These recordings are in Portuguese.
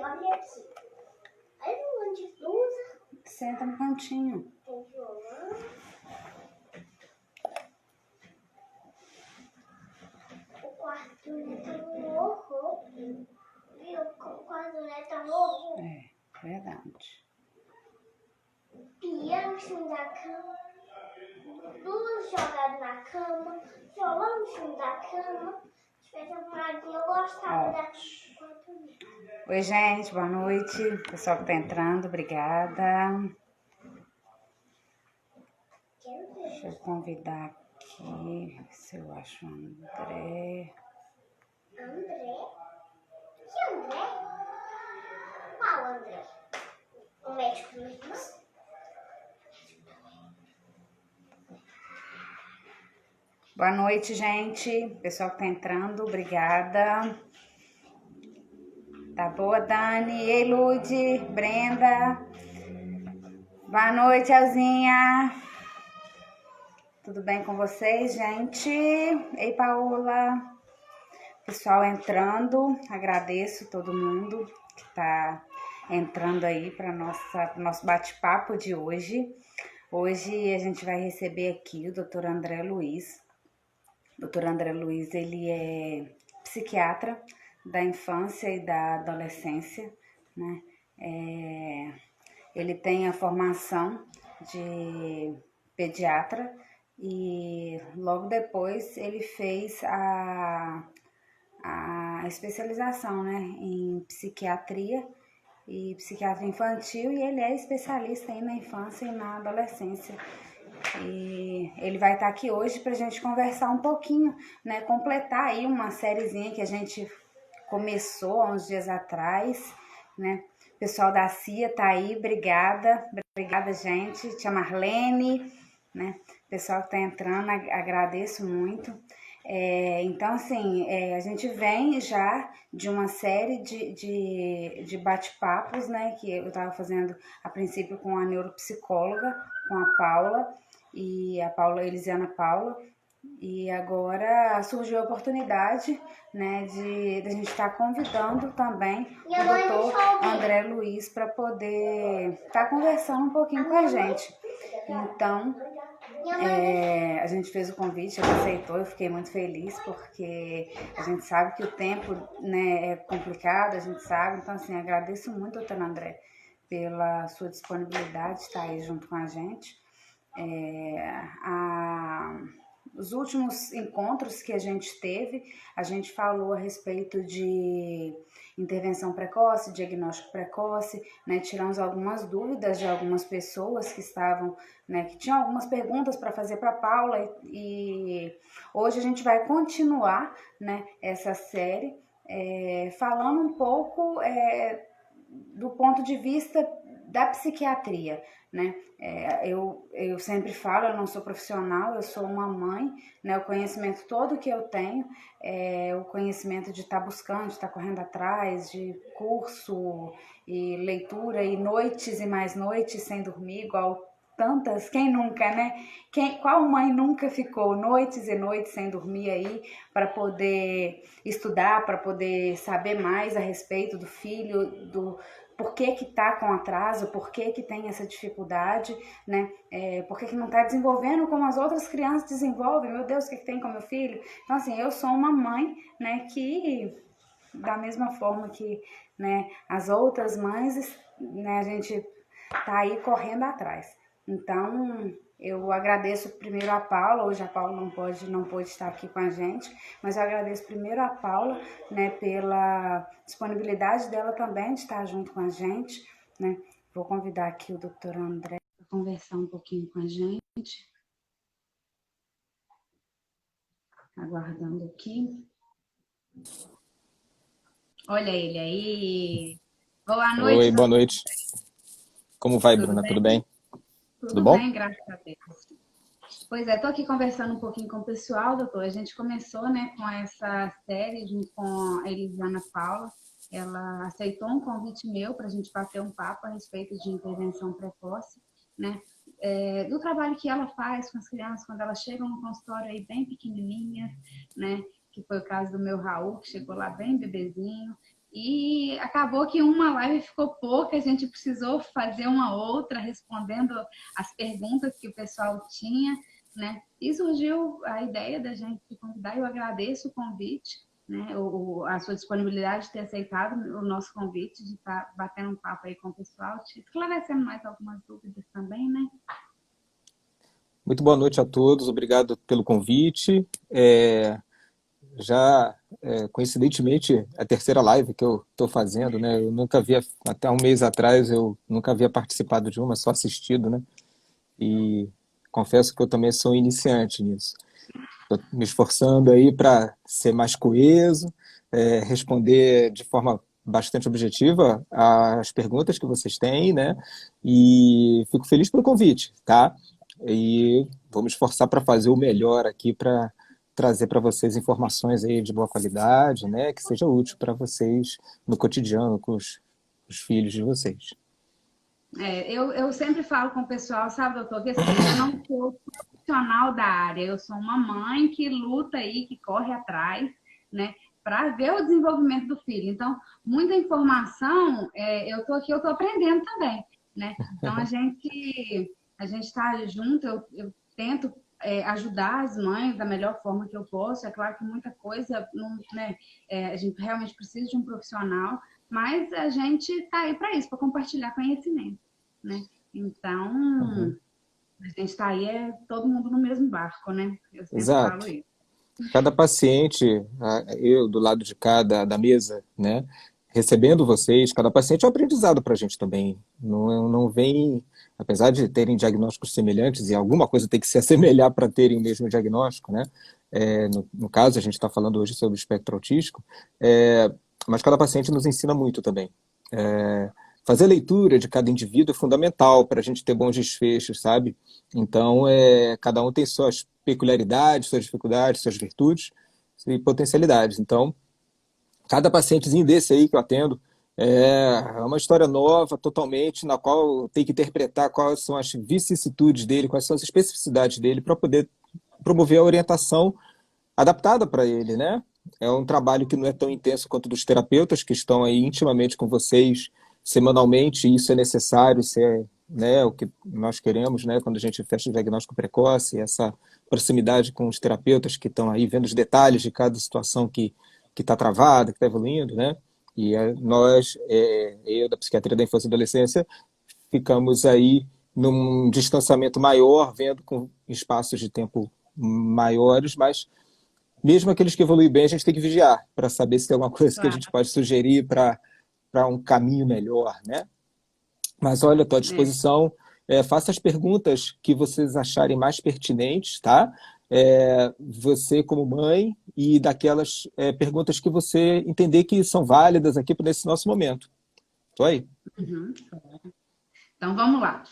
abrir aqui. Aí um monte de blusa. Senta no cantinho. Tem violão. O quarto tá um horror. Viu? O quarto tá um horror. É, verdade. Piano em cima da cama. Luz jogada na cama. Violão em cima da cama. Fez arrumadinho. Eu gostava da quarto. Oi, gente, boa noite. Pessoal que tá entrando, obrigada. Deixa eu convidar aqui, se eu acho o André. André? Que André? Qual André? O médico do irmão? Boa noite, gente. Pessoal que tá entrando, obrigada. Tá boa, Dani? Ei, Lude, Brenda. Boa noite, Elzinha. Tudo bem com vocês, gente? Ei, Paola. Pessoal entrando, agradeço todo mundo que tá entrando aí para nosso bate-papo de hoje. Hoje a gente vai receber aqui o Dr. André Luiz. Dr. André Luiz, ele é psiquiatra da infância e da adolescência, né? Ele tem a formação de pediatra e logo depois ele fez a especialização, né, em psiquiatria e psiquiatria infantil, e ele é especialista aí na infância e na adolescência. E ele vai estar aqui hoje para a gente conversar um pouquinho, né, completar aí uma sériezinha que a gente começou há uns dias atrás, né? O pessoal da CIA tá aí, obrigada, gente. Tia Marlene, né? O pessoal que tá entrando, agradeço muito. Então, assim, a gente vem já de uma série de bate-papos, né? Que eu estava fazendo a princípio com a neuropsicóloga, com a Paula, e a Paula, Elisiana Paula, e agora surgiu a oportunidade, né, de a gente estar convidando também o doutor André Luiz para poder estar conversando um pouquinho com a gente. Então, a gente fez o convite, ele aceitou, eu fiquei muito feliz, porque a gente sabe que o tempo, né, é complicado, a gente sabe. Então, assim, agradeço muito, doutor André, pela sua disponibilidade de estar aí junto com a gente. Os últimos encontros que a gente teve, a gente falou a respeito de intervenção precoce, diagnóstico precoce, né? Tiramos algumas dúvidas de algumas pessoas que estavam, né, que tinham algumas perguntas para fazer para a Paula, e hoje a gente vai continuar, né, essa série, falando um pouco do ponto de vista da psiquiatria, né? Eu sempre falo, eu não sou profissional, eu sou uma mãe, né? O conhecimento todo que eu tenho é o conhecimento de estar buscando, de estar correndo atrás, de curso e leitura e noites e mais noites sem dormir, igual tantas, quem nunca, né? Qual mãe nunca ficou noites e noites sem dormir aí para poder estudar, para poder saber mais a respeito do filho, do por que tá com atraso, por que tem essa dificuldade, né? Por que não está desenvolvendo como as outras crianças desenvolvem? Meu Deus, o que tem com meu filho? Então, assim, eu sou uma mãe, né, que da mesma forma que, né, as outras mães, né, a gente tá aí correndo atrás. Então, eu agradeço primeiro a Paula. Hoje a Paula não pôde estar aqui com a gente, mas eu agradeço primeiro a Paula, né, pela disponibilidade dela também de estar junto com a gente, né. Vou convidar aqui o Dr. André para conversar um pouquinho com a gente. Aguardando aqui. Olha ele aí. Boa noite. Oi, boa noite. Como vai, Bruna? Tudo bem? Tudo bom? bem, graças a Deus. Pois é, tô aqui conversando um pouquinho com o pessoal, doutor. A gente começou, né, com essa série junto com a Elisiana Paula. Ela aceitou um convite meu para a gente bater um papo a respeito de intervenção precoce, né? Do trabalho que ela faz com as crianças quando elas chegam no consultório aí bem pequenininhas, né? Que foi o caso do meu Raul, que chegou lá bem bebezinho. E acabou que uma live ficou pouca, a gente precisou fazer uma outra, respondendo as perguntas que o pessoal tinha, né? E surgiu a ideia da gente convidar, eu agradeço o convite, né? A sua disponibilidade de ter aceitado o nosso convite, de estar batendo um papo aí com o pessoal, te esclarecendo mais algumas dúvidas também, né? Muito boa noite a todos, obrigado pelo convite. Coincidentemente, a terceira live que eu estou fazendo, né? Eu nunca havia, até um mês atrás, eu nunca havia participado de uma, só assistido, né? E confesso que eu também sou iniciante nisso. Estou me esforçando aí para ser mais coeso, responder de forma bastante objetiva as perguntas que vocês têm, né? E fico feliz pelo convite, tá? E vou me esforçar para fazer o melhor aqui para trazer para vocês informações aí de boa qualidade, né? Que seja útil para vocês no cotidiano com os filhos de vocês. Eu sempre falo com o pessoal, sabe, doutor, que assim, eu não sou profissional da área, eu sou uma mãe que luta aí, que corre atrás, né, para ver o desenvolvimento do filho. Então, muita informação, eu estou aprendendo também, né? Então, a gente está junto, eu tento ajudar as mães da melhor forma que eu posso. É claro que muita coisa, não, né, a gente realmente precisa de um profissional, mas a gente está aí para isso, para compartilhar conhecimento, né? Então, a gente está aí, todo mundo no mesmo barco, né? Eu sempre falo Exato. isso. Cada paciente, eu do lado de cada da mesa, né, recebendo vocês, cada paciente é um aprendizado para a gente também. Não vem, apesar de terem diagnósticos semelhantes, e alguma coisa tem que se assemelhar para terem o mesmo diagnóstico, né? No caso, a gente está falando hoje sobre o espectro autístico, mas cada paciente nos ensina muito também. Fazer a leitura de cada indivíduo é fundamental para a gente ter bons desfechos, sabe? Então, cada um tem suas peculiaridades, suas dificuldades, suas virtudes e potencialidades. Então, cada pacientezinho desse aí que eu atendo é uma história nova, totalmente, na qual eu tenho que interpretar quais são as vicissitudes dele, quais são as especificidades dele, para poder promover a orientação adaptada para ele, né? É um trabalho que não é tão intenso quanto dos terapeutas, que estão aí intimamente com vocês semanalmente, e isso é necessário, isso é, né, o que nós queremos, né, quando a gente fecha o diagnóstico precoce, essa proximidade com os terapeutas que estão aí vendo os detalhes de cada situação que está travada, que está evoluindo, né? E nós, eu da psiquiatria da infância e adolescência, ficamos aí num distanciamento maior, vendo com espaços de tempo maiores, mas mesmo aqueles que evoluem bem, a gente tem que vigiar para saber se tem alguma coisa que a gente pode sugerir para um caminho melhor, né? Mas olha, estou à disposição. Faça as perguntas que vocês acharem mais pertinentes, tá? Você como mãe e daquelas perguntas que você entender que são válidas aqui nesse nosso momento. Estou aí. Uhum. Então, vamos lá.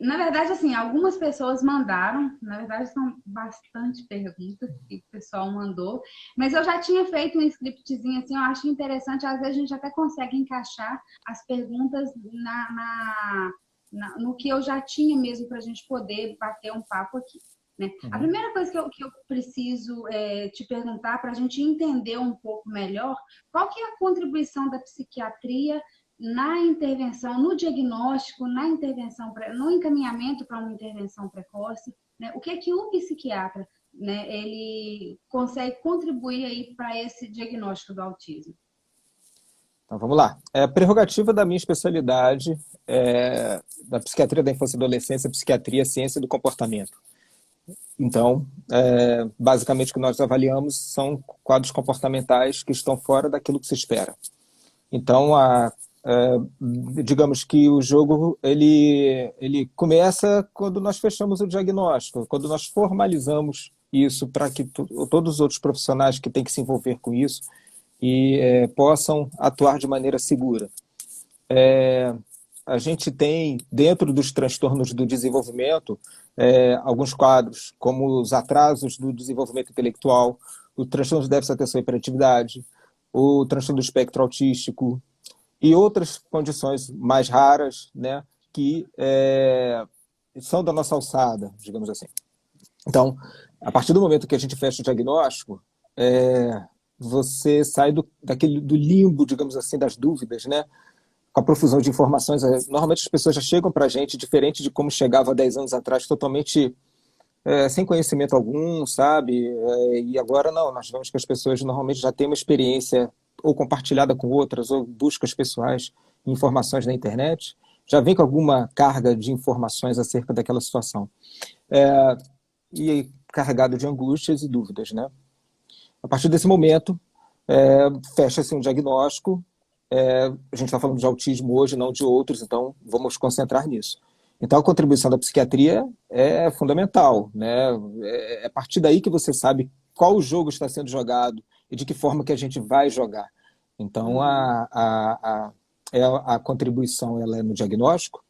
Na verdade, assim, algumas pessoas mandaram, na verdade, são bastante perguntas que o pessoal mandou, mas eu já tinha feito um scriptzinho, assim, eu acho interessante, às vezes a gente até consegue encaixar as perguntas no que eu já tinha mesmo para a gente poder bater um papo aqui, né? A primeira coisa que eu preciso te perguntar para a gente entender um pouco melhor, qual que é a contribuição da psiquiatria na intervenção, no diagnóstico, na intervenção, no encaminhamento para uma intervenção precoce, né? O que é que o psiquiatra, né, ele consegue contribuir aí para esse diagnóstico do autismo? Então, vamos lá. A prerrogativa da minha especialidade da psiquiatria da infância e adolescência, psiquiatria, ciência do comportamento. Então, basicamente o que nós avaliamos são quadros comportamentais que estão fora daquilo que se espera. Então, digamos que o jogo ele começa quando nós fechamos o diagnóstico, quando nós formalizamos isso para que todos os outros profissionais que têm que se envolver com isso e possam atuar de maneira segura. A gente tem, dentro dos transtornos do desenvolvimento, alguns quadros, como os atrasos do desenvolvimento intelectual, o transtorno de déficit de atenção e hiperatividade, o transtorno do espectro autístico, e outras condições mais raras, né, que são da nossa alçada, digamos assim. Então, a partir do momento que a gente fecha o diagnóstico, você sai do limbo, digamos assim, das dúvidas, né? Com a profusão de informações. Normalmente as pessoas já chegam para a gente, diferente de como chegava há 10 anos atrás, totalmente sem conhecimento algum, sabe? E agora não, nós vemos que as pessoas normalmente já têm uma experiência ou compartilhada com outras, ou buscas pessoais, informações na internet, já vem com alguma carga de informações acerca daquela situação. E carregado de angústias e dúvidas, né? A partir desse momento, fecha-se um diagnóstico. A gente está falando de autismo hoje, não de outros, então vamos concentrar nisso. Então, a contribuição da psiquiatria é fundamental, né? É a partir daí que você sabe qual jogo está sendo jogado e de que forma que a gente vai jogar. Então, a contribuição ela é no diagnóstico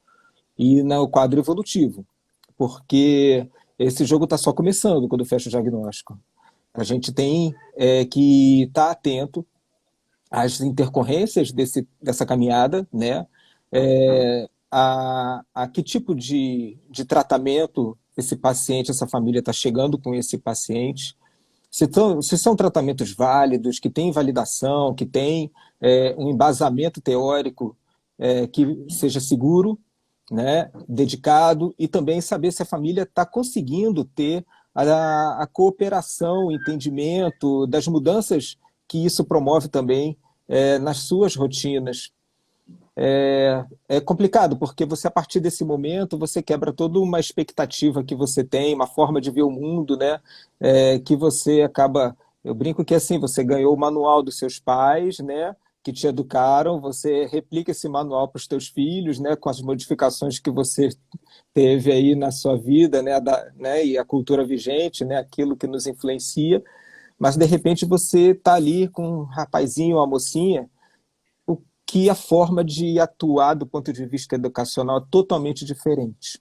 e no quadro evolutivo, porque esse jogo está só começando quando fecha o diagnóstico. A gente tem que estar atento às intercorrências dessa caminhada, né? A que tipo de tratamento esse paciente, essa família está chegando com esse paciente, se são tratamentos válidos, que têm validação, que têm um embasamento teórico que seja seguro, né, dedicado, e também saber se a família está conseguindo ter a cooperação, o entendimento das mudanças que isso promove também nas suas rotinas. É complicado, porque você, a partir desse momento, você quebra toda uma expectativa que você tem, uma forma de ver o mundo, né? Que você acaba... Eu brinco que assim, você ganhou o manual dos seus pais, né? Que te educaram, você replica esse manual para os teus filhos, né? Com as modificações que você teve aí na sua vida, né? E a cultura vigente, né? Aquilo que nos influencia. Mas, de repente, você está ali com um rapazinho, uma mocinha, que a forma de atuar do ponto de vista educacional é totalmente diferente.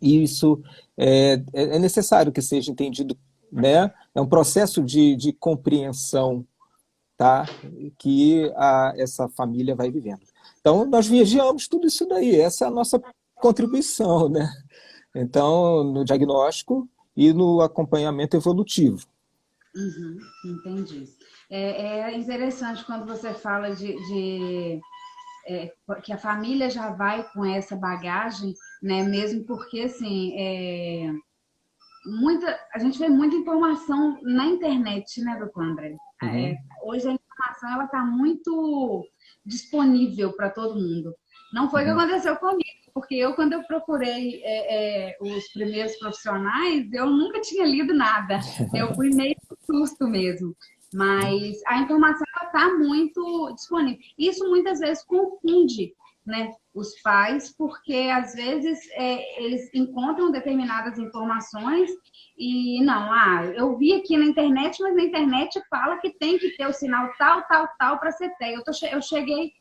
E isso é necessário que seja entendido, né? É um processo de compreensão, tá? Que essa família vai vivendo. Então, nós vigiamos tudo isso daí, essa é a nossa contribuição, né? Então, no diagnóstico e no acompanhamento evolutivo. Uhum, entendi. É interessante quando você fala que a família já vai com essa bagagem, né? Mesmo porque, assim, a gente vê muita informação na internet, né, doutor André? Uhum. Hoje a informação ela está muito disponível para todo mundo. Não foi o que Uhum. aconteceu comigo, porque quando eu procurei os primeiros profissionais, eu nunca tinha lido nada. Eu fui meio susto mesmo. Mas a informação está muito disponível. Isso muitas vezes confunde, né, os pais, porque às vezes eles encontram determinadas informações e eu vi aqui na internet, mas na internet fala que tem que ter o sinal tal, tal, tal para ser TEA. Eu cheguei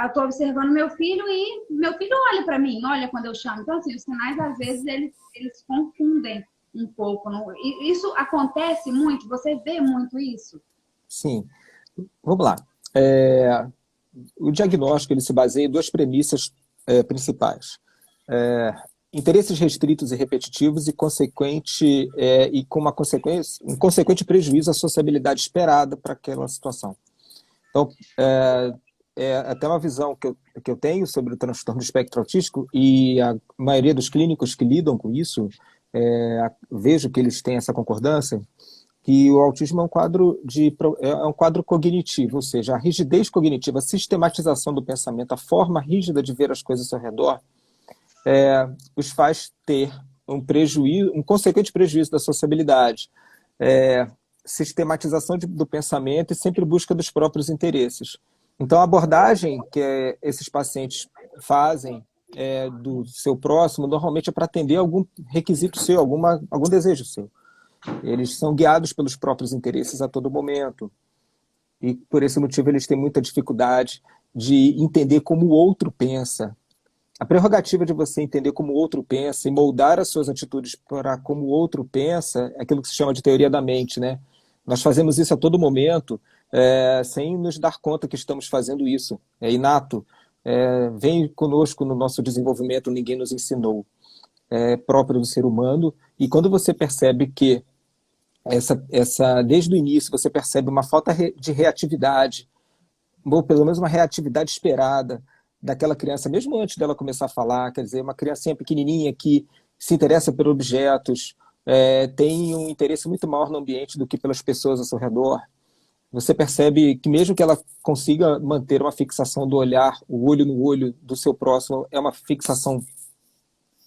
estou observando meu filho e meu filho olha para mim, olha quando eu chamo. Então, assim, os sinais, às vezes, eles confundem um pouco. Não? Isso acontece muito? Você vê muito isso? Sim. Vamos lá. O diagnóstico ele se baseia em duas premissas principais. Interesses restritos e repetitivos e com um consequente prejuízo à sociabilidade esperada para aquela situação. Então, até uma visão que eu tenho sobre o transtorno do espectro autístico, e a maioria dos clínicos que lidam com isso, vejo que eles têm essa concordância, que o autismo é um quadro cognitivo, ou seja, a rigidez cognitiva, a sistematização do pensamento, a forma rígida de ver as coisas ao redor, os faz ter um consequente prejuízo da sociabilidade, sistematização do pensamento e sempre busca dos próprios interesses. Então, a abordagem que esses pacientes fazem do seu próximo, normalmente é para atender algum requisito seu, algum desejo seu. Eles são guiados pelos próprios interesses a todo momento. E, por esse motivo, eles têm muita dificuldade de entender como o outro pensa. A prerrogativa de você entender como o outro pensa e moldar as suas atitudes para como o outro pensa é aquilo que se chama de teoria da mente, né? Nós fazemos isso a todo momento, sem nos dar conta que estamos fazendo isso. É inato. Vem conosco no nosso desenvolvimento, ninguém nos ensinou. É próprio do ser humano. E quando você percebe que desde o início você percebe uma falta de reatividade, ou pelo menos uma reatividade esperada daquela criança, mesmo antes dela começar a falar, quer dizer, uma criancinha pequenininha que se interessa por objetos, tem um interesse muito maior no ambiente do que pelas pessoas ao seu redor. Você percebe que mesmo que ela consiga manter uma fixação do olhar, o olho no olho do seu próximo, é uma fixação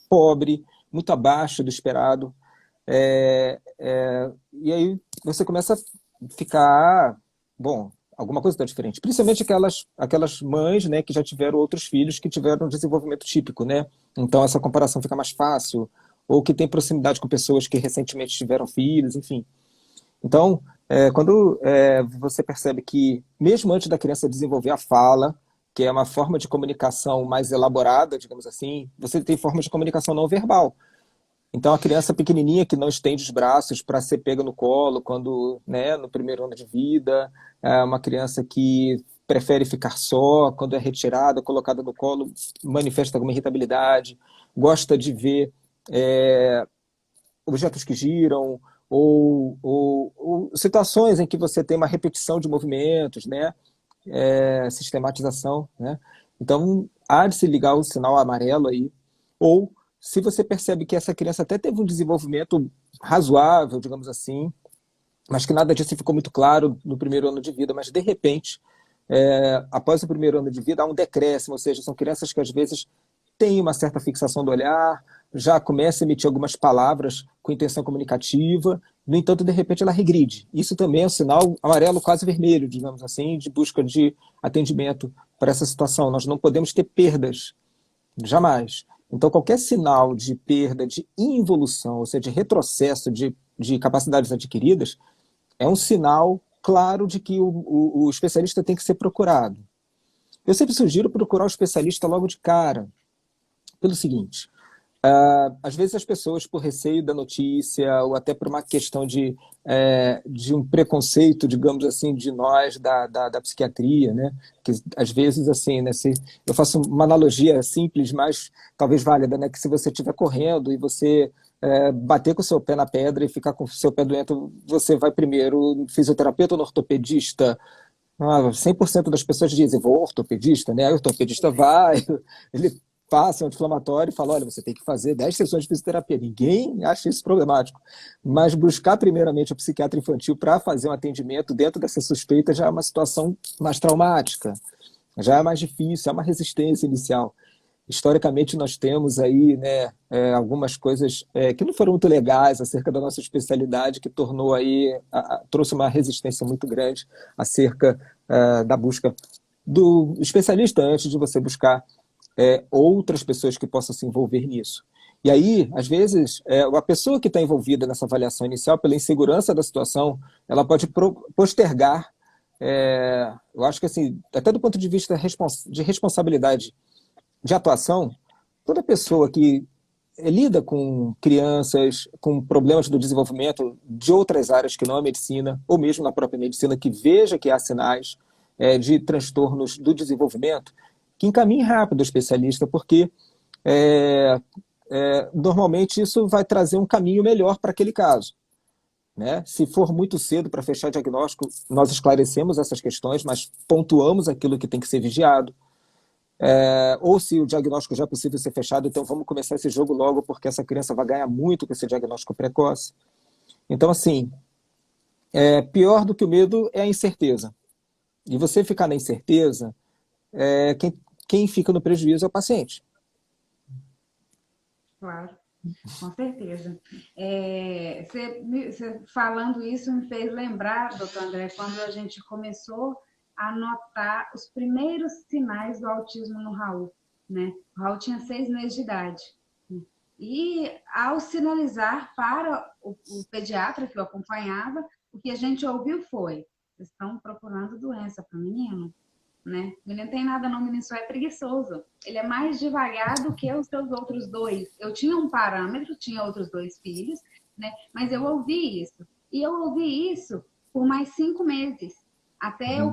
pobre, muito abaixo do esperado. E aí você começa a ficar, bom, alguma coisa está diferente. Principalmente aquelas mães, né, que já tiveram outros filhos que tiveram um desenvolvimento típico, né? Então essa comparação fica mais fácil, ou que tem proximidade com pessoas que recentemente tiveram filhos, enfim. Então, quando você percebe que, mesmo antes da criança desenvolver a fala, que é uma forma de comunicação mais elaborada, digamos assim, você tem forma de comunicação não verbal. Então, a criança pequenininha que não estende os braços para ser pega no colo quando, né, no primeiro ano de vida, uma criança que prefere ficar só, quando é retirada, colocada no colo, manifesta alguma irritabilidade, gosta de ver objetos que giram, ou situações em que você tem uma repetição de movimentos, né, sistematização, né? Então, há de se ligar o sinal amarelo aí, ou se você percebe que essa criança até teve um desenvolvimento razoável, digamos assim, mas que nada disso ficou muito claro no primeiro ano de vida, mas de repente, após o primeiro ano de vida, há um decréscimo, ou seja, são crianças que às vezes têm uma certa fixação do olhar, já começa a emitir algumas palavras com intenção comunicativa, no entanto, de repente ela regride. Isso também é um sinal amarelo quase vermelho, digamos assim, de busca de atendimento para essa situação. Nós não podemos ter perdas, jamais. Então, qualquer sinal de perda, de involução, ou seja, de retrocesso de capacidades adquiridas, é um sinal claro de que o especialista tem que ser procurado. Eu sempre sugiro procurar o especialista logo de cara, pelo seguinte: às vezes as pessoas, por receio da notícia, ou até por uma questão de um preconceito, digamos assim, de nós, da psiquiatria, né? Que às vezes, assim, né, eu faço uma analogia simples, mas talvez válida, né? Que se você estiver correndo e você bater com o seu pé na pedra e ficar com o seu pé doente, você vai primeiro no fisioterapeuta ou no ortopedista? 100% das pessoas dizem, vou ao ortopedista, né? Aí o ortopedista vai, ele passa um anti-inflamatório e fala, olha, você tem que fazer 10 sessões de fisioterapia. Ninguém acha isso problemático. Mas buscar primeiramente o psiquiatra infantil para fazer um atendimento dentro dessa suspeita já é uma situação mais traumática, já é mais difícil, é uma resistência inicial. Historicamente, nós temos aí, né, algumas coisas que não foram muito legais acerca da nossa especialidade, que tornou aí, trouxe uma resistência muito grande acerca da busca do especialista antes de você buscar outras pessoas que possam se envolver nisso. E aí, às vezes, a pessoa que está envolvida nessa avaliação inicial, pela insegurança da situação, ela pode postergar, eu acho que assim, até do ponto de vista de responsabilidade de atuação, toda pessoa que lida com crianças com problemas do desenvolvimento de outras áreas que não a medicina, ou mesmo na própria medicina, que veja que há sinais de transtornos do desenvolvimento, que encaminhe rápido o especialista, porque normalmente isso vai trazer um caminho melhor para aquele caso, né? Se for muito cedo para fechar diagnóstico, nós esclarecemos essas questões, mas pontuamos aquilo que tem que ser vigiado. Ou se o diagnóstico já é possível ser fechado, então vamos começar esse jogo logo, porque essa criança vai ganhar muito com esse diagnóstico precoce. Então, assim, pior do que o medo é a incerteza. E você ficar na incerteza, quem fica no prejuízo é o paciente. Claro, com certeza. Você falando isso me fez lembrar, doutor André, quando a gente começou a notar os primeiros sinais do autismo no Raul, né? O Raul tinha 6 meses de idade. E ao sinalizar para o pediatra que o acompanhava, o que a gente ouviu foi: vocês estão procurando doença para o menino, né? O menino tem nada não, o menino só é preguiçoso. Ele é mais devagar do que os seus outros 2. Eu tinha um parâmetro, tinha outros 2 filhos, né? Mas eu ouvi isso. E eu ouvi isso por mais 5 meses. Até eu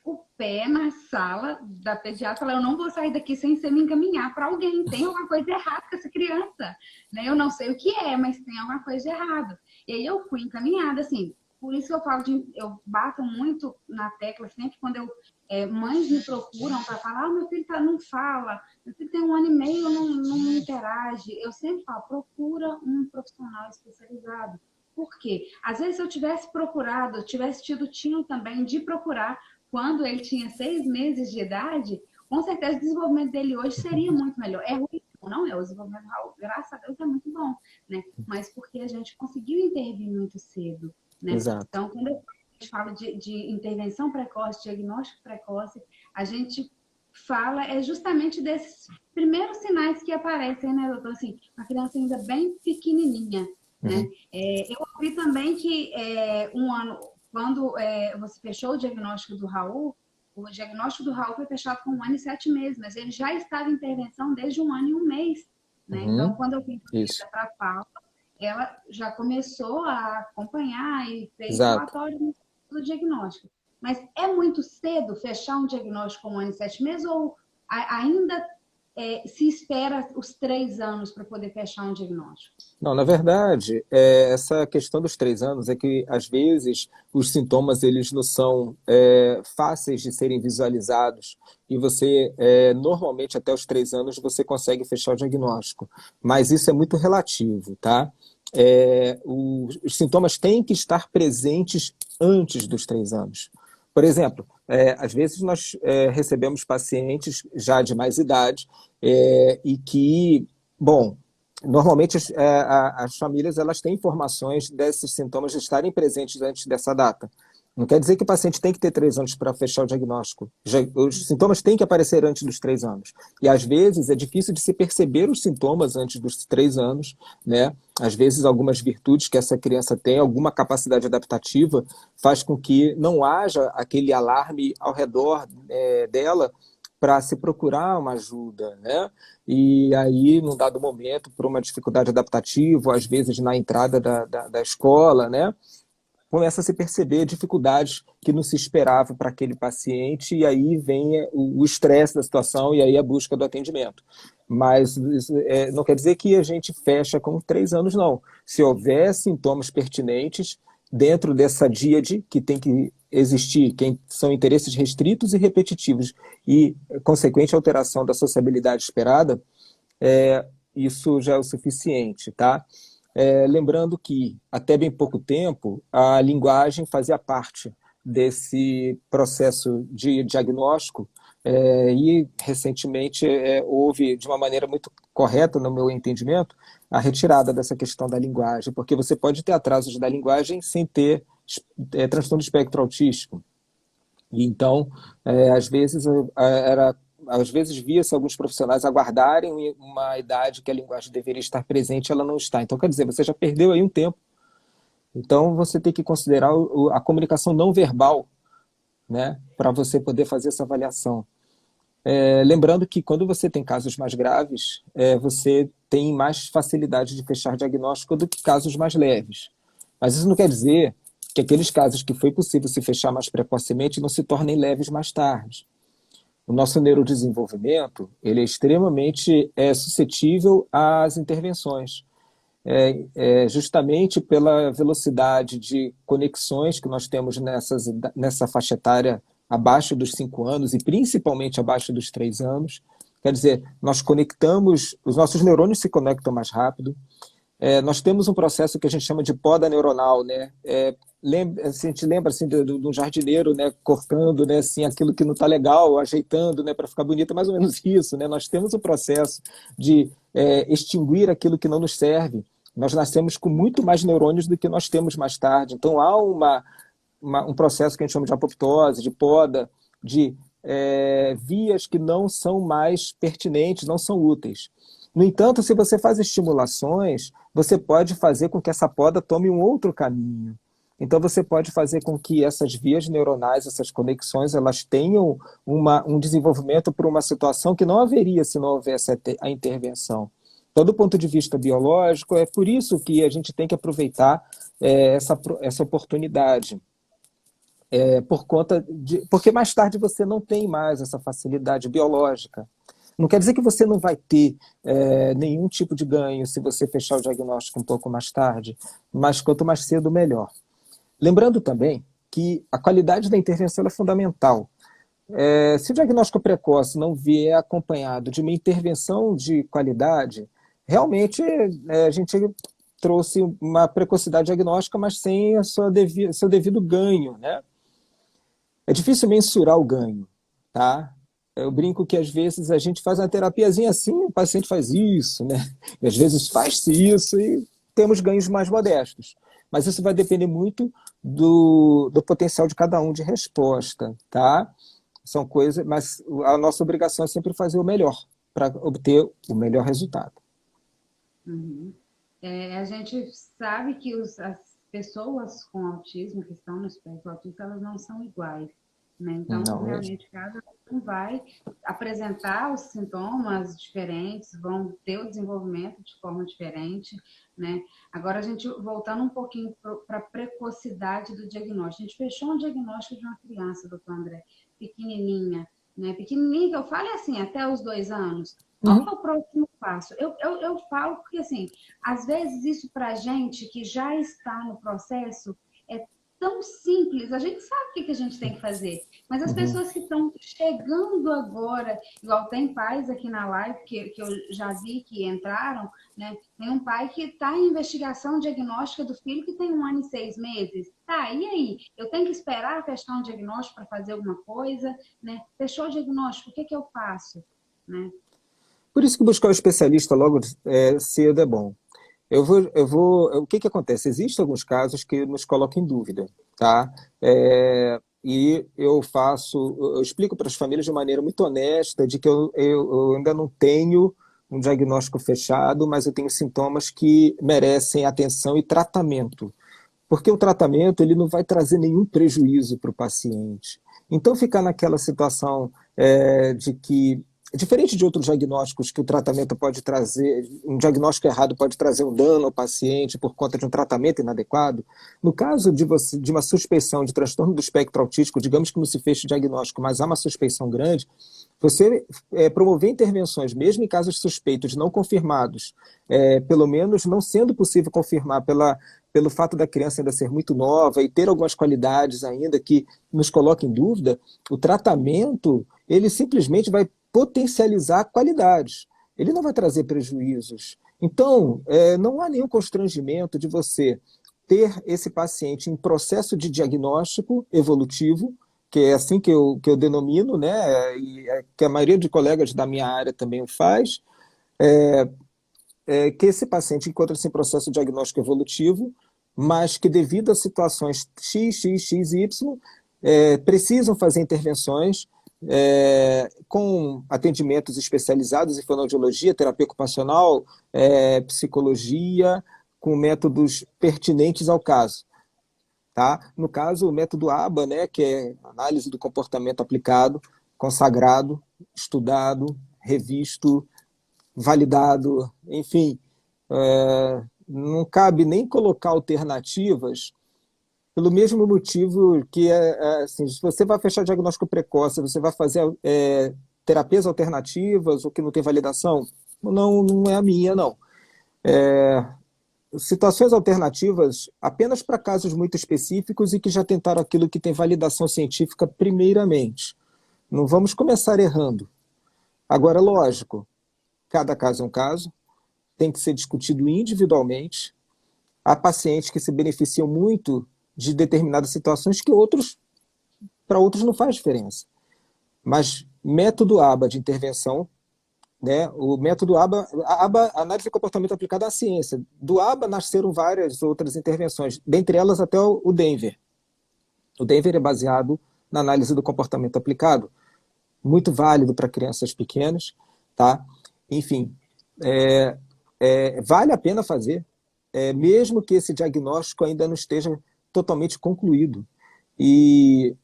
o pé na sala da pediatra, falar, eu não vou sair daqui sem você me encaminhar para alguém, tem alguma coisa errada com essa criança, né? Eu não sei o que é, mas tem alguma coisa de errado. E aí eu fui encaminhada, assim, por isso que eu falo eu bato muito na tecla, sempre quando mães me procuram para falar, meu filho não fala, meu filho tem 1 ano e meio, não interage, eu sempre falo, procura um profissional especializado. Por quê? Às vezes se eu tivesse procurado, tivesse tido tino também de procurar quando ele tinha 6 meses de idade, com certeza o desenvolvimento dele hoje seria muito melhor. É ruim, não é? O desenvolvimento, graças a Deus, é muito bom, né? Mas porque a gente conseguiu intervir muito cedo, né? Exato. Então, quando a gente fala de intervenção precoce, diagnóstico precoce, a gente fala justamente desses primeiros sinais que aparecem, né, doutor? Assim, uma criança ainda bem pequenininha, né? Eu ouvi também que 1 ano, quando você fechou o diagnóstico do Raul, o diagnóstico do Raul foi fechado com 1 ano e 7 meses, mas ele já estava em intervenção desde 1 ano e 1 mês, né? Então, quando eu vim para a Paula, ela já começou a acompanhar e fez relatório do diagnóstico. Mas é muito cedo fechar um diagnóstico com 1 ano e 7 meses ou ainda se espera os 3 anos para poder fechar um diagnóstico? Não, na verdade, essa questão dos 3 anos é que, às vezes, os sintomas eles não são fáceis de serem visualizados e você, normalmente, até os 3 anos, você consegue fechar o diagnóstico. Mas isso é muito relativo, tá? Os sintomas têm que estar presentes antes dos 3 anos. Por exemplo, às vezes nós recebemos pacientes já de mais idade e que, bom, normalmente as famílias elas têm informações desses sintomas estarem presentes antes dessa data. Não quer dizer que o paciente tem que ter 3 anos para fechar o diagnóstico. Os sintomas têm que aparecer antes dos 3 anos. E, às vezes, é difícil de se perceber os sintomas antes dos 3 anos, né? Às vezes, algumas virtudes que essa criança tem, alguma capacidade adaptativa, faz com que não haja aquele alarme ao redor dela para se procurar uma ajuda, né? E aí, num dado momento, por uma dificuldade adaptativa, às vezes na entrada da escola, né? Começa a se perceber dificuldades que não se esperava para aquele paciente, e aí vem o estresse da situação e aí a busca do atendimento. Mas isso, não quer dizer que a gente fecha com 3 anos, não. Se houver sintomas pertinentes dentro dessa díade que tem que existir, que são interesses restritos e repetitivos e consequente alteração da sociabilidade esperada, isso já é o suficiente, tá? Lembrando que, até bem pouco tempo, a linguagem fazia parte desse processo de diagnóstico e, recentemente, houve, de uma maneira muito correta, no meu entendimento, a retirada dessa questão da linguagem, porque você pode ter atrasos da linguagem sem ter transtorno do espectro autístico. E, então, às vezes via-se alguns profissionais aguardarem uma idade que a linguagem deveria estar presente, ela não está. Então, quer dizer, você já perdeu aí um tempo. Então, você tem que considerar a comunicação não verbal, né, para você poder fazer essa avaliação. Lembrando que quando você tem casos mais graves, você tem mais facilidade de fechar diagnóstico do que casos mais leves. Mas isso não quer dizer que aqueles casos que foi possível se fechar mais precocemente não se tornem leves mais tarde. O nosso neurodesenvolvimento ele é extremamente suscetível às intervenções, justamente pela velocidade de conexões que nós temos nessa faixa etária abaixo dos 5 anos e principalmente abaixo dos 3 anos. Quer dizer, nós conectamos, os nossos neurônios se conectam mais rápido. Nós temos um processo que a gente chama de poda neuronal, né? A gente lembra assim, do jardineiro, né, cortando, né, assim, aquilo que não está legal, ajeitando, né, para ficar bonito, é mais ou menos isso, né? Nós temos o processo de extinguir aquilo que não nos serve. Nós nascemos com muito mais neurônios do que nós temos mais tarde. Então há um processo que a gente chama de apoptose, de poda, de vias que não são mais pertinentes, não são úteis. No entanto, se você faz estimulações, você pode fazer com que essa poda tome um outro caminho. Então, você pode fazer com que essas vias neuronais, essas conexões, elas tenham um desenvolvimento para uma situação que não haveria se não houvesse a intervenção. Então, do ponto de vista biológico, é por isso que a gente tem que aproveitar essa oportunidade. por conta porque mais tarde você não tem mais essa facilidade biológica. Não quer dizer que você não vai ter nenhum tipo de ganho se você fechar o diagnóstico um pouco mais tarde, mas quanto mais cedo, melhor. Lembrando também que a qualidade da intervenção é fundamental. Se o diagnóstico precoce não vier acompanhado de uma intervenção de qualidade, realmente a gente trouxe uma precocidade diagnóstica, mas sem seu devido ganho, né? É difícil mensurar o ganho, tá? Eu brinco que às vezes a gente faz uma terapiazinha assim, o paciente faz isso, né? E às vezes faz-se isso e temos ganhos mais modestos. Mas isso vai depender muito do potencial de cada um de resposta, tá? São coisas, mas a nossa obrigação é sempre fazer o melhor para obter o melhor resultado. Uhum. A gente sabe que as pessoas com autismo, que estão no espectro autista, elas não são iguais, né? Então, Não mesmo. realmente, cada um vai apresentar os sintomas diferentes, vão ter o desenvolvimento de forma diferente, né? Agora, a gente, voltando um pouquinho para a precocidade do diagnóstico. A gente fechou um diagnóstico de uma criança, doutor André, pequenininha, né? Pequenininha, que eu falo assim, até os 2 anos. Qual é o próximo passo? Eu falo porque, assim, às vezes isso para a gente que já está no processo é tão simples, a gente sabe o que a gente tem que fazer, mas as pessoas que estão chegando agora, igual tem pais aqui na live que eu já vi que entraram, né? Tem um pai que está em investigação diagnóstica do filho que tem 1 ano e 6 meses. Tá, e aí? Eu tenho que esperar fechar um diagnóstico para fazer alguma coisa, né? Fechou o diagnóstico, o que eu faço? Né? Por isso que buscar o especialista logo cedo é bom. O que acontece? Existem alguns casos que nos colocam em dúvida, tá? E eu explico para as famílias de maneira muito honesta de que eu ainda não tenho um diagnóstico fechado, mas eu tenho sintomas que merecem atenção e tratamento. Porque o tratamento ele não vai trazer nenhum prejuízo para o paciente. Então, ficar naquela situação de que, diferente de outros diagnósticos que o tratamento pode trazer, um diagnóstico errado pode trazer um dano ao paciente por conta de um tratamento inadequado, no caso de uma suspeição de transtorno do espectro autístico, digamos que não se feche o diagnóstico, mas há uma suspeição grande, você promover intervenções, mesmo em casos suspeitos não confirmados, pelo menos não sendo possível confirmar pelo fato da criança ainda ser muito nova e ter algumas qualidades ainda que nos coloquem em dúvida, o tratamento ele simplesmente vai potencializar qualidades. Ele não vai trazer prejuízos. Então, não há nenhum constrangimento de você ter esse paciente em processo de diagnóstico evolutivo, que é assim que eu denomino, né? E que a maioria de colegas da minha área também o faz, que esse paciente encontra-se em processo diagnóstico evolutivo, mas que devido a situações X, X, X e Y, precisam fazer intervenções com atendimentos especializados em fonoaudiologia, terapia ocupacional, psicologia, com métodos pertinentes ao caso. Tá? No caso, o método ABA, né, que é análise do comportamento aplicado, consagrado, estudado, revisto, validado, enfim, não cabe nem colocar alternativas pelo mesmo motivo que, assim, se você vai fechar diagnóstico precoce, você vai fazer terapias alternativas ou que não tem validação, não é a minha, não. Situações alternativas apenas para casos muito específicos e que já tentaram aquilo que tem validação científica primeiramente. Não vamos começar errando. Agora, lógico, cada caso é um caso, tem que ser discutido individualmente. Há pacientes que se beneficiam muito de determinadas situações que para outros não faz diferença. Mas método ABA de intervenção, né, o método ABA, análise de comportamento aplicado à ciência. Do ABA nasceram várias outras intervenções, dentre elas até o Denver. O Denver é baseado na análise do comportamento aplicado, muito válido para crianças pequenas, tá? Enfim, vale a pena fazer, mesmo que esse diagnóstico ainda não esteja totalmente concluído. E,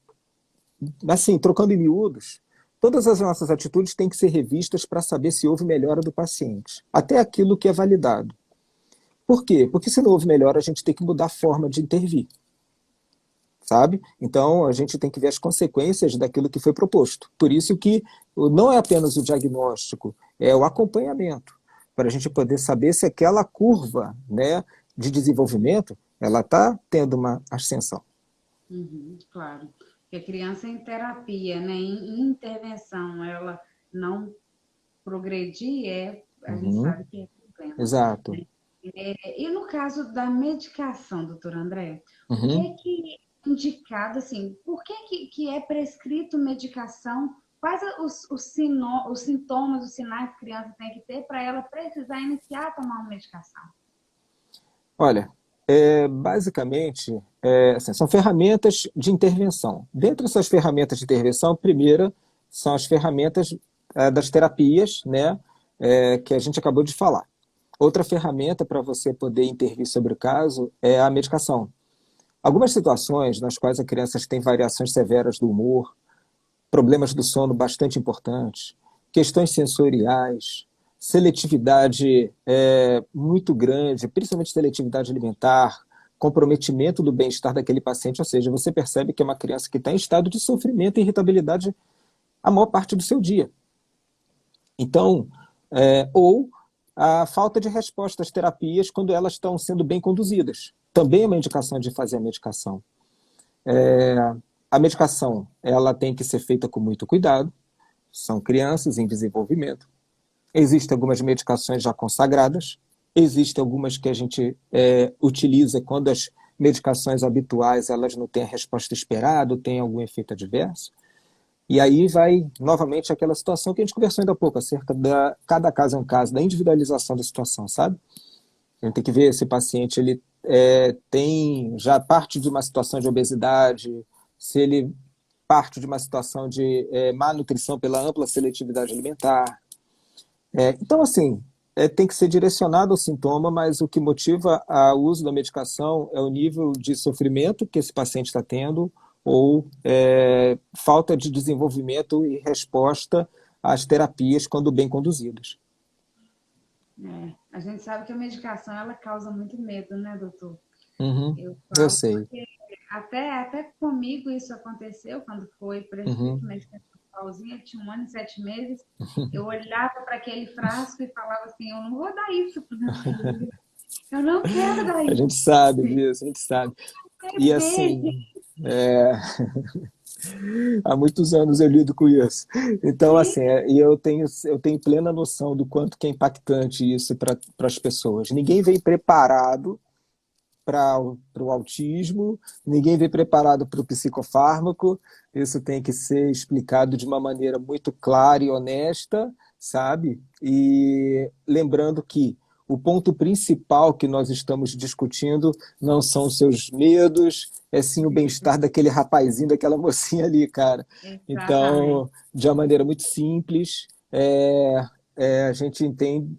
assim, trocando em miúdos, todas as nossas atitudes têm que ser revistas para saber se houve melhora do paciente, até aquilo que é validado. Por quê? Porque se não houve melhora, a gente tem que mudar a forma de intervir. sabe? Então, a gente tem que ver as consequências daquilo que foi proposto. Por isso que não é apenas o diagnóstico, é o acompanhamento, para a gente poder saber se aquela curva, né, de desenvolvimento, ela está tendo uma ascensão. Claro. Porque a criança em terapia, né, em intervenção, ela não progredir, a gente sabe que é problema. Exato. Né? E no caso da medicação, doutor André, o que Uhum. é que é indicado, assim, por que é prescrito medicação? Quais os sintomas, os sinais que a criança tem que ter para ela precisar iniciar a tomar uma medicação? Olha, basicamente, assim, são ferramentas de intervenção. Dentre essas ferramentas de intervenção, a primeira são as ferramentas das terapias, né, que a gente acabou de falar. Outra ferramenta para você poder intervir sobre o caso é a medicação. Algumas situações nas quais as crianças têm variações severas do humor, problemas do sono bastante importantes, questões sensoriais, seletividade muito grande, principalmente seletividade alimentar, comprometimento do bem-estar daquele paciente, ou seja, você percebe que é uma criança que está em estado de sofrimento e irritabilidade a maior parte do seu dia. Então, ou a falta de resposta às terapias quando elas estão sendo bem conduzidas. Também é uma indicação de fazer a medicação. A medicação ela tem que ser feita com muito cuidado, são crianças em desenvolvimento. Existem algumas medicações já consagradas, existem algumas que a gente utiliza quando as medicações habituais elas não têm a resposta esperada, ou têm algum efeito adverso. E aí vai, novamente, aquela situação que a gente conversou ainda há pouco, acerca da cada caso é um caso, da individualização da situação, sabe? A gente tem que ver se o paciente ele, tem já parte de uma situação de obesidade, se ele parte de uma situação de má nutrição pela ampla seletividade alimentar. Então, assim, tem que ser direcionado ao sintoma, mas o que motiva o uso da medicação é o nível de sofrimento que esse paciente está tendo ou falta de desenvolvimento e resposta às terapias quando bem conduzidas. A gente sabe que a medicação ela causa muito medo, né, doutor? Uhum, Eu eu falo sei. porque até comigo isso aconteceu quando foi prescrito medicação sozinha, eu tinha 1 ano e 7 meses. Eu olhava para aquele frasco e falava assim: eu não vou dar isso para o meu filho. Eu não quero dar A isso. gente sabe disso, a gente sabe. Eu E quero ver, assim, há muitos anos eu lido com isso. Então, assim, e eu tenho plena noção do quanto que é impactante isso para as pessoas. Ninguém vem preparado para o autismo, ninguém vem preparado para o psicofármaco, isso tem que ser explicado de uma maneira muito clara e honesta, sabe? E lembrando que o ponto principal que nós estamos discutindo não são os seus medos, é sim o bem-estar daquele rapazinho, daquela mocinha ali, cara. exatamente. Então, de uma maneira muito simples, a gente entende,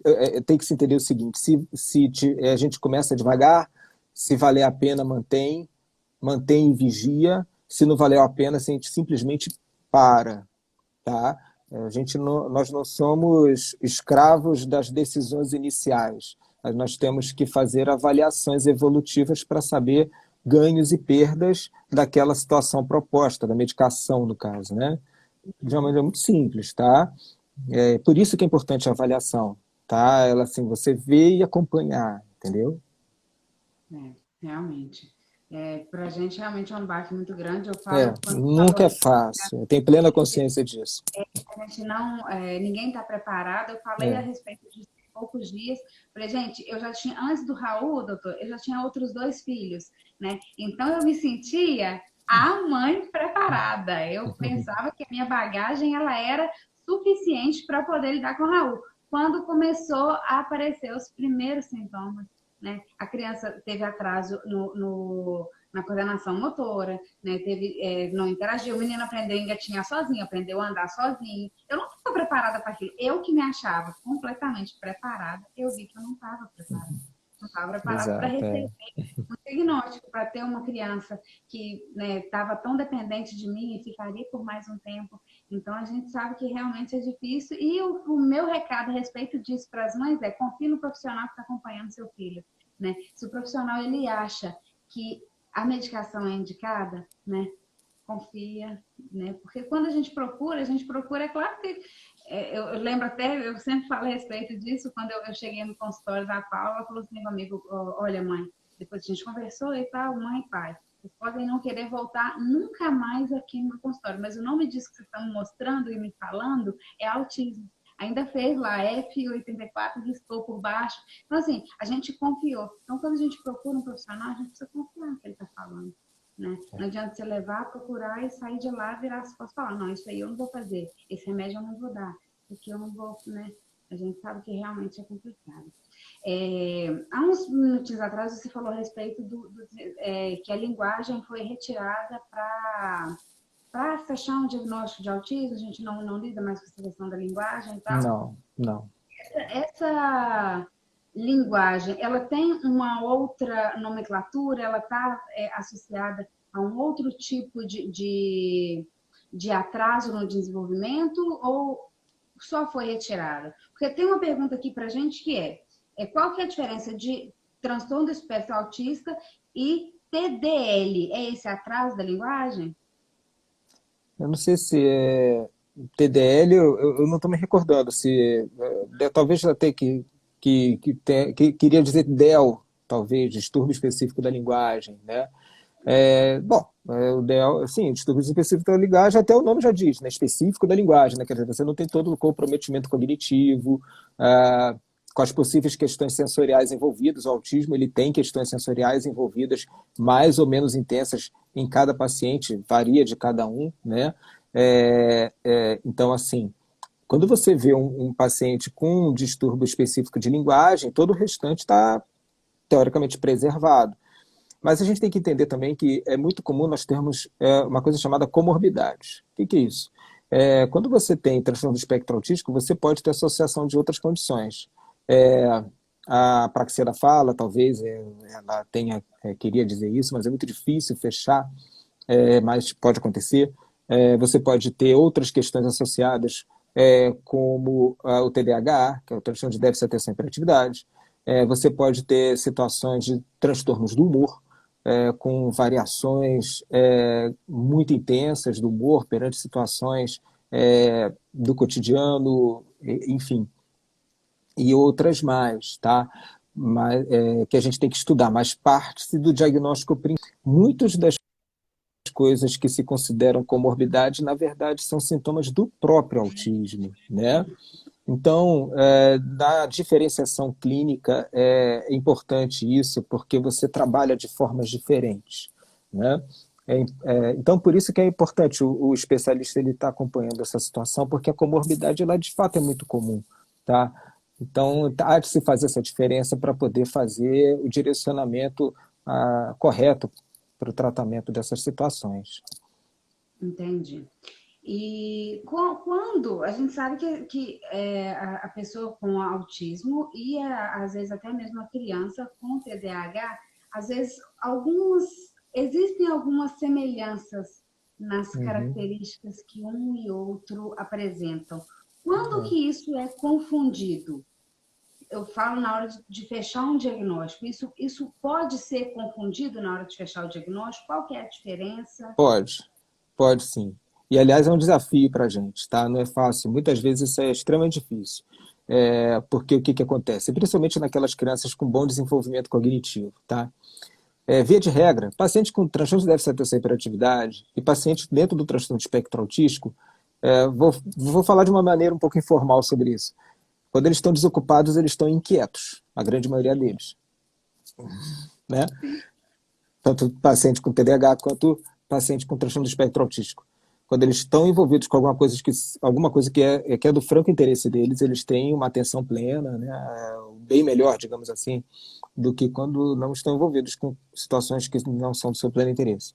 tem que se entender o seguinte: se a gente começa devagar, se valer a pena, mantém e vigia. Se não valeu a pena, a gente simplesmente para, tá? Nós não somos escravos das decisões iniciais. Nós temos que fazer avaliações evolutivas para saber ganhos e perdas daquela situação proposta, da medicação, no caso, né? De uma maneira muito simples, tá? Por isso que é importante a avaliação, tá? Ela, assim, você ver e acompanhar, entendeu? Realmente. Para a gente, realmente é um baque muito grande. Eu falo, quando falou Nunca é fácil. Eu tenho plena consciência disso. a gente não, ninguém está preparado. Eu falei a É. respeito disso há poucos dias. Falei, gente, eu já tinha, antes do Raul, doutor, eu já tinha outros 2 filhos, né? Então eu me sentia a mãe preparada. Eu pensava que a minha bagagem ela era suficiente para poder lidar com o Raul. Quando começou a aparecer os primeiros sintomas, né? A criança teve atraso na coordenação motora, né? Não interagiu, o menino aprendeu a engatinhar sozinho, aprendeu a andar sozinho. Eu não estava preparada para aquilo. Eu que me achava completamente preparada, eu vi que eu não estava preparada. Não estava preparada para Exato. receber um diagnóstico, para ter uma criança que estava tão dependente de mim e ficaria por mais um tempo. Então, a gente sabe que realmente é difícil. E o meu recado a respeito disso para as mães confie no profissional que está acompanhando seu filho. Né? Se o profissional ele acha que a medicação é indicada, né? Confia, né? Porque quando a gente procura, é claro que eu lembro até, eu sempre falo a respeito disso, quando eu cheguei no consultório da Paula, ela falou assim comigo, olha mãe, depois a gente conversou e tal, mãe e pai, vocês podem não querer voltar nunca mais aqui no consultório, mas o nome disso que vocês estão me mostrando e me falando é autismo. Ainda fez lá F84, riscou por baixo. Então, assim, a gente confiou. Então, quando a gente procura um profissional, a gente precisa confiar no que ele está falando. Né? Não adianta você levar, procurar e sair de lá, virar as costas e falar, não, isso aí eu não vou fazer, esse remédio eu não vou dar, porque eu não vou, né? A gente sabe que realmente é complicado. Há uns minutinhos atrás você falou a respeito que a linguagem foi retirada para fechar um diagnóstico de autismo, a gente não lida mais com essa questão da linguagem e tal. Não. Essa linguagem, ela tem uma outra nomenclatura, ela está associada a um outro tipo de atraso no desenvolvimento ou só foi retirada? Porque tem uma pergunta aqui para a gente que qual que é a diferença de transtorno do espectro autista e TDL? É esse atraso da linguagem? Eu não sei se é TDL, eu não estou me recordando. Se talvez até que queria dizer DEL, talvez, distúrbio específico da linguagem, né? O DEL, sim, distúrbio específico da linguagem, até o nome já diz, né? Específico da linguagem, né? Quer dizer, você não tem todo o comprometimento cognitivo, com as possíveis questões sensoriais envolvidas. O autismo, ele tem questões sensoriais envolvidas mais ou menos intensas em cada paciente, varia de cada um, né? Então, assim, quando você vê um paciente com um distúrbio específico de linguagem, todo o restante está teoricamente preservado. Mas a gente tem que entender também que é muito comum nós termos uma coisa chamada comorbidade. O que é isso? Quando você tem transtorno do espectro autístico, você pode ter associação de outras condições. A praxia da fala, talvez ela queria dizer isso, mas é muito difícil fechar, mas pode acontecer. Você pode ter outras questões associadas, como o TDAH, que é o transtorno de déficit de atenção e hiperatividade. Você pode ter situações de transtornos do humor, com variações muito intensas do humor perante situações do cotidiano, enfim, e outras mais, tá? Mas, que a gente tem que estudar, mas parte do diagnóstico principal. Muitas das coisas que se consideram comorbidade, na verdade, são sintomas do próprio autismo, né? Então, na diferenciação clínica, é importante isso, porque você trabalha de formas diferentes, né? Então, por isso que é importante o especialista ele estar acompanhando essa situação, porque a comorbidade, ela, de fato, é muito comum, tá? Então, há de se fazer essa diferença para poder fazer o direcionamento correto para o tratamento dessas situações. Entendi. E quando a gente sabe que a pessoa com autismo e às vezes até mesmo a criança com TDAH, às vezes existem algumas semelhanças nas características que um e outro apresentam. Quando que isso é confundido? Eu falo na hora de fechar um diagnóstico. Isso pode ser confundido na hora de fechar o diagnóstico? Qual que é a diferença? Pode sim. E, aliás, é um desafio para a gente, tá? Não é fácil. Muitas vezes isso é extremamente difícil. Porque o que acontece? Principalmente naquelas crianças com bom desenvolvimento cognitivo, tá? Via de regra, pacientes com transtorno de déficit de atenção e hiperatividade e pacientes dentro do transtorno de espectro autístico, vou falar de uma maneira um pouco informal sobre isso. Quando eles estão desocupados, eles estão inquietos, a grande maioria deles, né? Tanto paciente com TDAH quanto paciente com transtorno do espectro autístico. Quando eles estão envolvidos com alguma coisa que é do franco interesse deles, eles têm uma atenção plena, né? Bem melhor, digamos assim, do que quando não estão envolvidos com situações que não são do seu pleno interesse.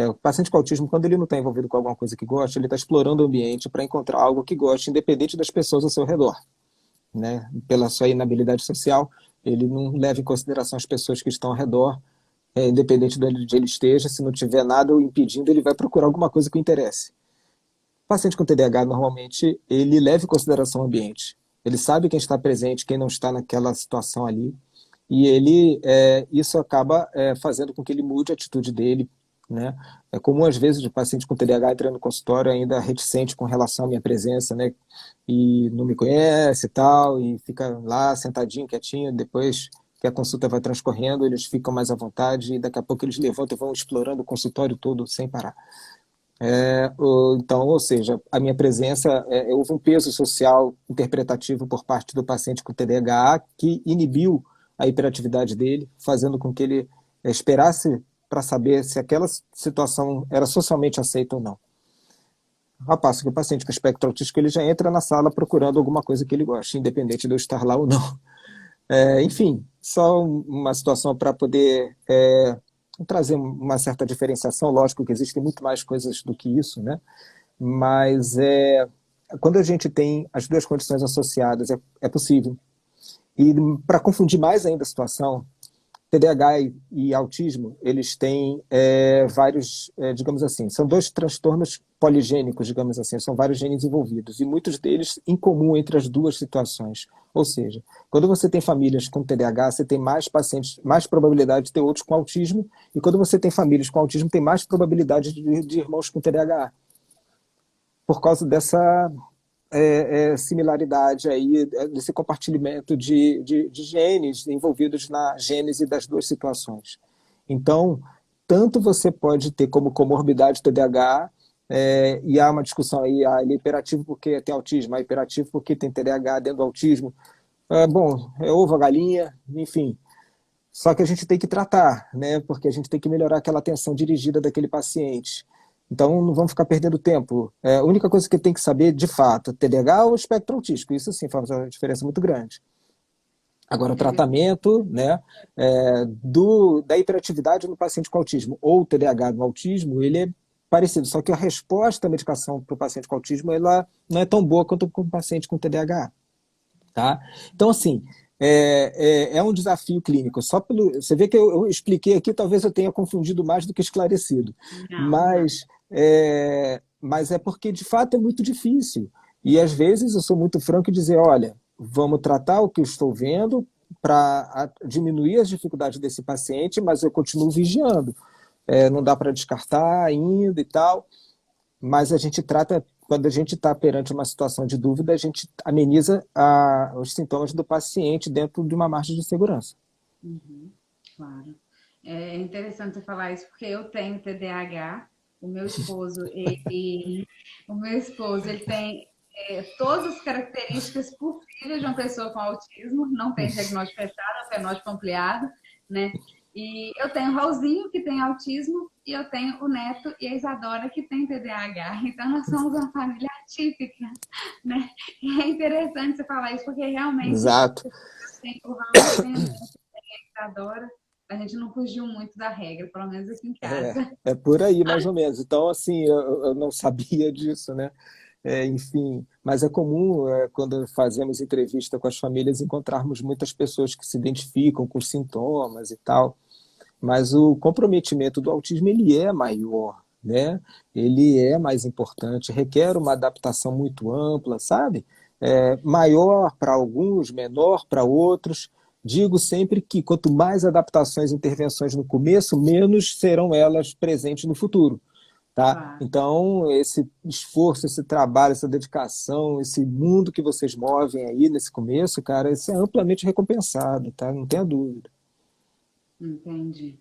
O paciente com autismo, quando ele não está envolvido com alguma coisa que gosta, ele está explorando o ambiente para encontrar algo que goste, independente das pessoas ao seu redor, né? Pela sua inabilidade social, ele não leva em consideração as pessoas que estão ao redor, independente de onde ele esteja. Se não tiver nada o impedindo, ele vai procurar alguma coisa que o interesse. O paciente com TDAH, normalmente, ele leva em consideração o ambiente. Ele sabe quem está presente, quem não está naquela situação ali, e isso acaba fazendo com que ele mude a atitude dele, né? É comum, às vezes, o paciente com TDAH entrando no consultório ainda reticente com relação à minha presença, né? E não me conhece e tal, e fica lá sentadinho, quietinho, depois que a consulta vai transcorrendo, eles ficam mais à vontade e daqui a pouco eles levantam e vão explorando o consultório todo sem parar. Então, ou seja, a minha presença, houve um peso social interpretativo por parte do paciente com TDAH que inibiu a hiperatividade dele, fazendo com que ele esperasse para saber se aquela situação era socialmente aceita ou não. Ao passo que o paciente com espectro autístico ele já entra na sala procurando alguma coisa que ele goste, independente de eu estar lá ou não. Enfim, só uma situação para poder trazer uma certa diferenciação. Lógico que existem muito mais coisas do que isso, né? Mas quando a gente tem as duas condições associadas, é possível. E para confundir mais ainda a situação, TDAH e autismo, eles têm vários, digamos assim, são dois transtornos poligênicos, digamos assim, são vários genes envolvidos, e muitos deles em comum entre as duas situações. Ou seja, quando você tem famílias com TDAH, você tem mais pacientes, mais probabilidade de ter outros com autismo, e quando você tem famílias com autismo, tem mais probabilidade de irmãos com TDAH. Por causa dessa similaridade aí, desse compartilhamento de genes envolvidos na gênese das duas situações. Então, tanto você pode ter como comorbidade TDAH, e há uma discussão aí, ele é hiperativo porque tem autismo, é hiperativo porque tem TDAH dentro do autismo. Bom, ovo, a galinha, enfim. Só que a gente tem que tratar, né? Porque a gente tem que melhorar aquela atenção dirigida daquele paciente. Então, não vamos ficar perdendo tempo. A única coisa que tem que saber, de fato, TDAH ou espectro autístico. Isso sim faz uma diferença muito grande. Agora, o tratamento, né, da hiperatividade no paciente com autismo ou TDAH no autismo, ele é parecido. Só que a resposta à medicação para o paciente com autismo ela não é tão boa quanto para o paciente com TDAH. Tá? Então, assim, é um desafio clínico. Você vê que eu expliquei aqui, talvez eu tenha confundido mais do que esclarecido. Não. Mas é porque, de fato, é muito difícil. E, às vezes, eu sou muito franco em dizer, olha, vamos tratar o que eu estou vendo para diminuir as dificuldades desse paciente, mas eu continuo vigiando. Não dá para descartar ainda e tal, mas a gente trata. Quando a gente está perante uma situação de dúvida, a gente ameniza os sintomas do paciente dentro de uma margem de segurança. Uhum, claro. É interessante você falar isso, porque eu tenho TDAH, o meu esposo, ele tem todas as características possíveis de uma pessoa com autismo, não tem diagnóstico fechado, é um fenótipo ampliado, né? E eu tenho o Raulzinho, que tem autismo, e eu tenho o Neto e a Isadora, que tem TDAH. Então, nós somos uma família atípica, né? E é interessante você falar isso, porque realmente... Exato. O Raul tem a Isadora, a gente não fugiu muito da regra, pelo menos aqui em casa. É por aí, mais ou menos. Então, assim, eu não sabia disso, né? Enfim, mas é comum, quando fazemos entrevista com as famílias, encontrarmos muitas pessoas que se identificam com sintomas e tal. Mas o comprometimento do autismo ele é maior, né? Ele é mais importante, requer uma adaptação muito ampla, sabe? Maior para alguns, menor para outros. Digo sempre que quanto mais adaptações e intervenções no começo, menos serão elas presentes no futuro. Tá? Então, esse esforço, esse trabalho, essa dedicação, esse mundo que vocês movem aí nesse começo, cara, isso é amplamente recompensado, tá? Não tenha dúvida. Entendi.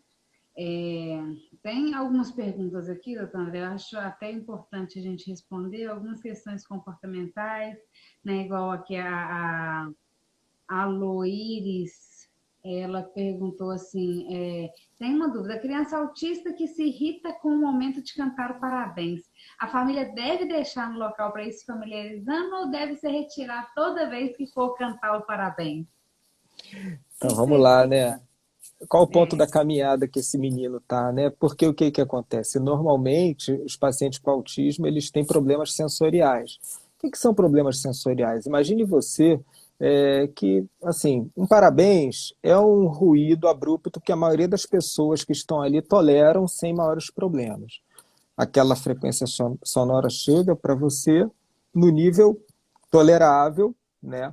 Tem algumas perguntas aqui, doutor André, eu acho até importante a gente responder algumas questões comportamentais, né? Igual aqui a Loíris, ela perguntou assim, tem uma dúvida, criança autista que se irrita com o momento de cantar o parabéns, a família deve deixar no local para ir se familiarizando ou deve ser retirado toda vez que for cantar o parabéns? Então, vamos lá, né? Qual o ponto da caminhada que esse menino tá, né? Porque o que acontece? Normalmente, os pacientes com autismo, eles têm problemas sensoriais. O que são problemas sensoriais? Imagine você que, assim, um parabéns é um ruído abrupto que a maioria das pessoas que estão ali toleram sem maiores problemas. Aquela frequência sonora chega para você no nível tolerável, né?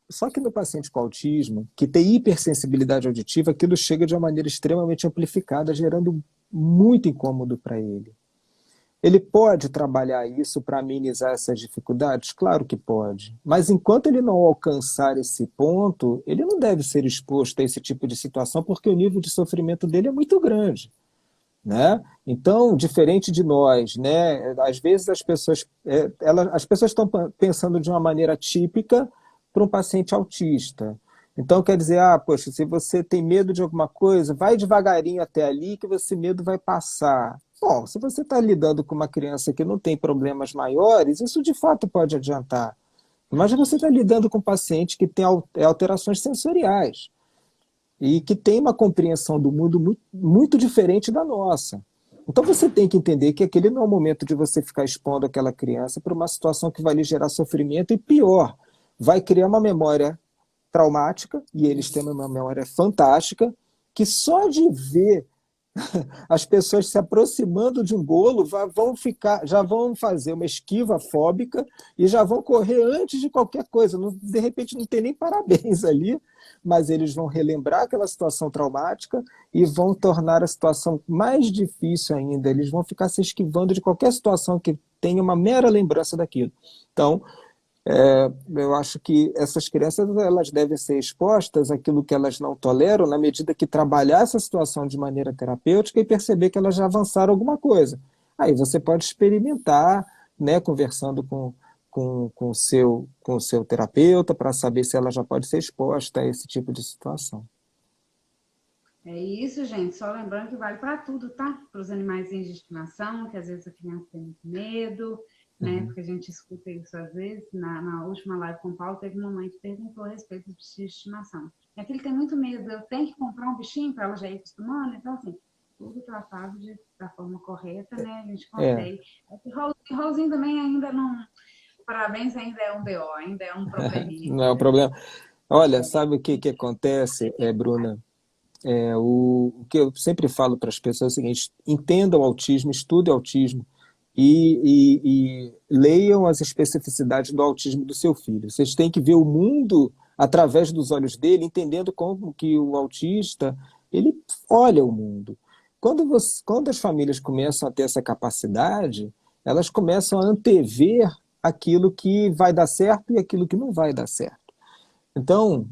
Só que no paciente com autismo, que tem hipersensibilidade auditiva, aquilo chega de uma maneira extremamente amplificada, gerando muito incômodo para ele. Ele pode trabalhar isso para amenizar essas dificuldades? Claro que pode. Mas enquanto ele não alcançar esse ponto, ele não deve ser exposto a esse tipo de situação, porque o nível de sofrimento dele é muito grande, né? Então, diferente de nós, né? Às vezes as pessoas estão pensando de uma maneira típica para um paciente autista. Então, quer dizer, poxa, se você tem medo de alguma coisa, vai devagarinho até ali que esse medo vai passar. Bom, se você está lidando com uma criança que não tem problemas maiores, isso de fato pode adiantar. Mas você está lidando com um paciente que tem alterações sensoriais e que tem uma compreensão do mundo muito, muito diferente da nossa. Então você tem que entender que aquele não é o momento de você ficar expondo aquela criança para uma situação que vai lhe gerar sofrimento e pior, vai criar uma memória traumática, e eles têm uma memória fantástica, que só de ver as pessoas se aproximando de um bolo já vão fazer uma esquiva fóbica e já vão correr antes de qualquer coisa. De repente não tem nem parabéns ali, mas eles vão relembrar aquela situação traumática e vão tornar a situação mais difícil ainda. Eles vão ficar se esquivando de qualquer situação que tenha uma mera lembrança daquilo. Então, eu acho que essas crianças elas devem ser expostas àquilo que elas não toleram na medida que trabalhar essa situação de maneira terapêutica e perceber que elas já avançaram alguma coisa. Aí você pode experimentar, né, conversando com o seu terapeuta para saber se ela já pode ser exposta a esse tipo de situação. É isso, gente. Só lembrando que vale para tudo, tá? Para os animaizinhos de estimação, que às vezes a criança tem muito medo, né? Porque a gente escuta isso às vezes. Na última live com o Paulo, teve uma mãe que perguntou a respeito dos bichinhos de estimação. Minha filha tem muito medo, eu tenho que comprar um bichinho para ela já ir acostumando. Então, assim, tudo tratado da forma correta, né? A gente consegue. Raulzinho também ainda não... Parabéns, ainda é um BO, ainda é um probleminha. Não é um problema. Olha, sabe o que acontece, Bruna? O que eu sempre falo para as pessoas é o seguinte: entendam o autismo, estudem o autismo, e leiam as especificidades do autismo do seu filho. Vocês têm que ver o mundo através dos olhos dele, entendendo como que o autista ele olha o mundo. Quando as famílias começam a ter essa capacidade, elas começam a antever aquilo que vai dar certo e aquilo que não vai dar certo. Então,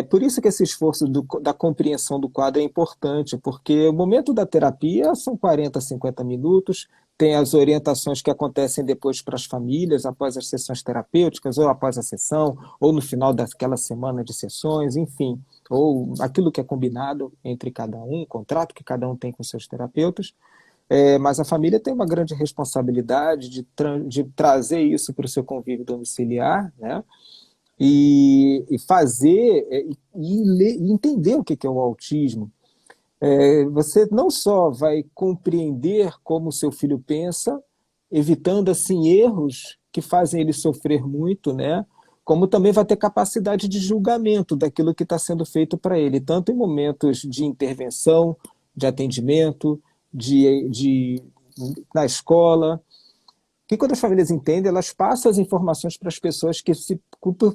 por isso que esse esforço da compreensão do quadro é importante, porque o momento da terapia são 40, 50 minutos, tem as orientações que acontecem depois para as famílias, após as sessões terapêuticas, ou após a sessão, ou no final daquela semana de sessões, enfim, ou aquilo que é combinado entre cada um, o contrato que cada um tem com seus terapeutas. Mas a família tem uma grande responsabilidade de trazer isso para o seu convívio domiciliar, né? E fazer e entender o que é o autismo. Você não só vai compreender como o seu filho pensa, evitando assim erros que fazem ele sofrer muito, né? Como também vai ter capacidade de julgamento daquilo que está sendo feito para ele, tanto em momentos de intervenção, de atendimento, na escola. Que quando as famílias entendem, elas passam as informações para as pessoas que,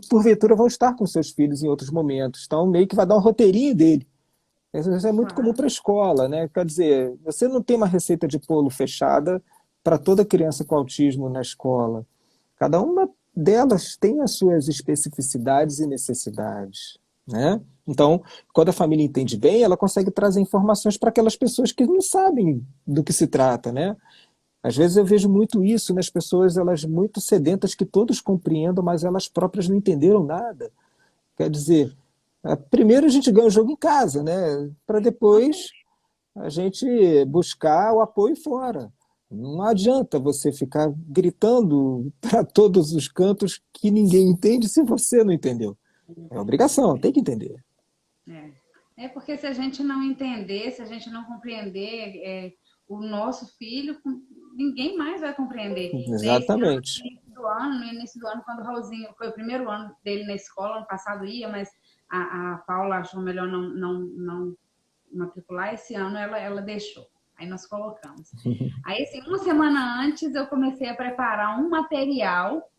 porventura, vão estar com seus filhos em outros momentos. Então, meio que vai dar um roteirinho dele. Isso é muito comum para a escola, né? Quer dizer, você não tem uma receita de bolo fechada para toda criança com autismo na escola. Cada uma delas tem as suas especificidades e necessidades, né? Então, quando a família entende bem, ela consegue trazer informações para aquelas pessoas que não sabem do que se trata, né? Às vezes eu vejo muito isso nas pessoas, elas muito sedentas que todos compreendam, mas elas próprias não entenderam nada. Quer dizer, primeiro a gente ganha o jogo em casa, né? Para depois a gente buscar o apoio fora. Não adianta você ficar gritando para todos os cantos que ninguém entende se você não entendeu. É obrigação, tem que entender. Porque se a gente não entender, se a gente não compreender o nosso filho, ninguém mais vai compreender. Exatamente. No início do ano, quando o Raulzinho, foi o primeiro ano dele na escola, ano passado ia, mas a Paula achou melhor não matricular, esse ano ela deixou. Aí nós colocamos. Aí, assim, uma semana antes, eu comecei a preparar um material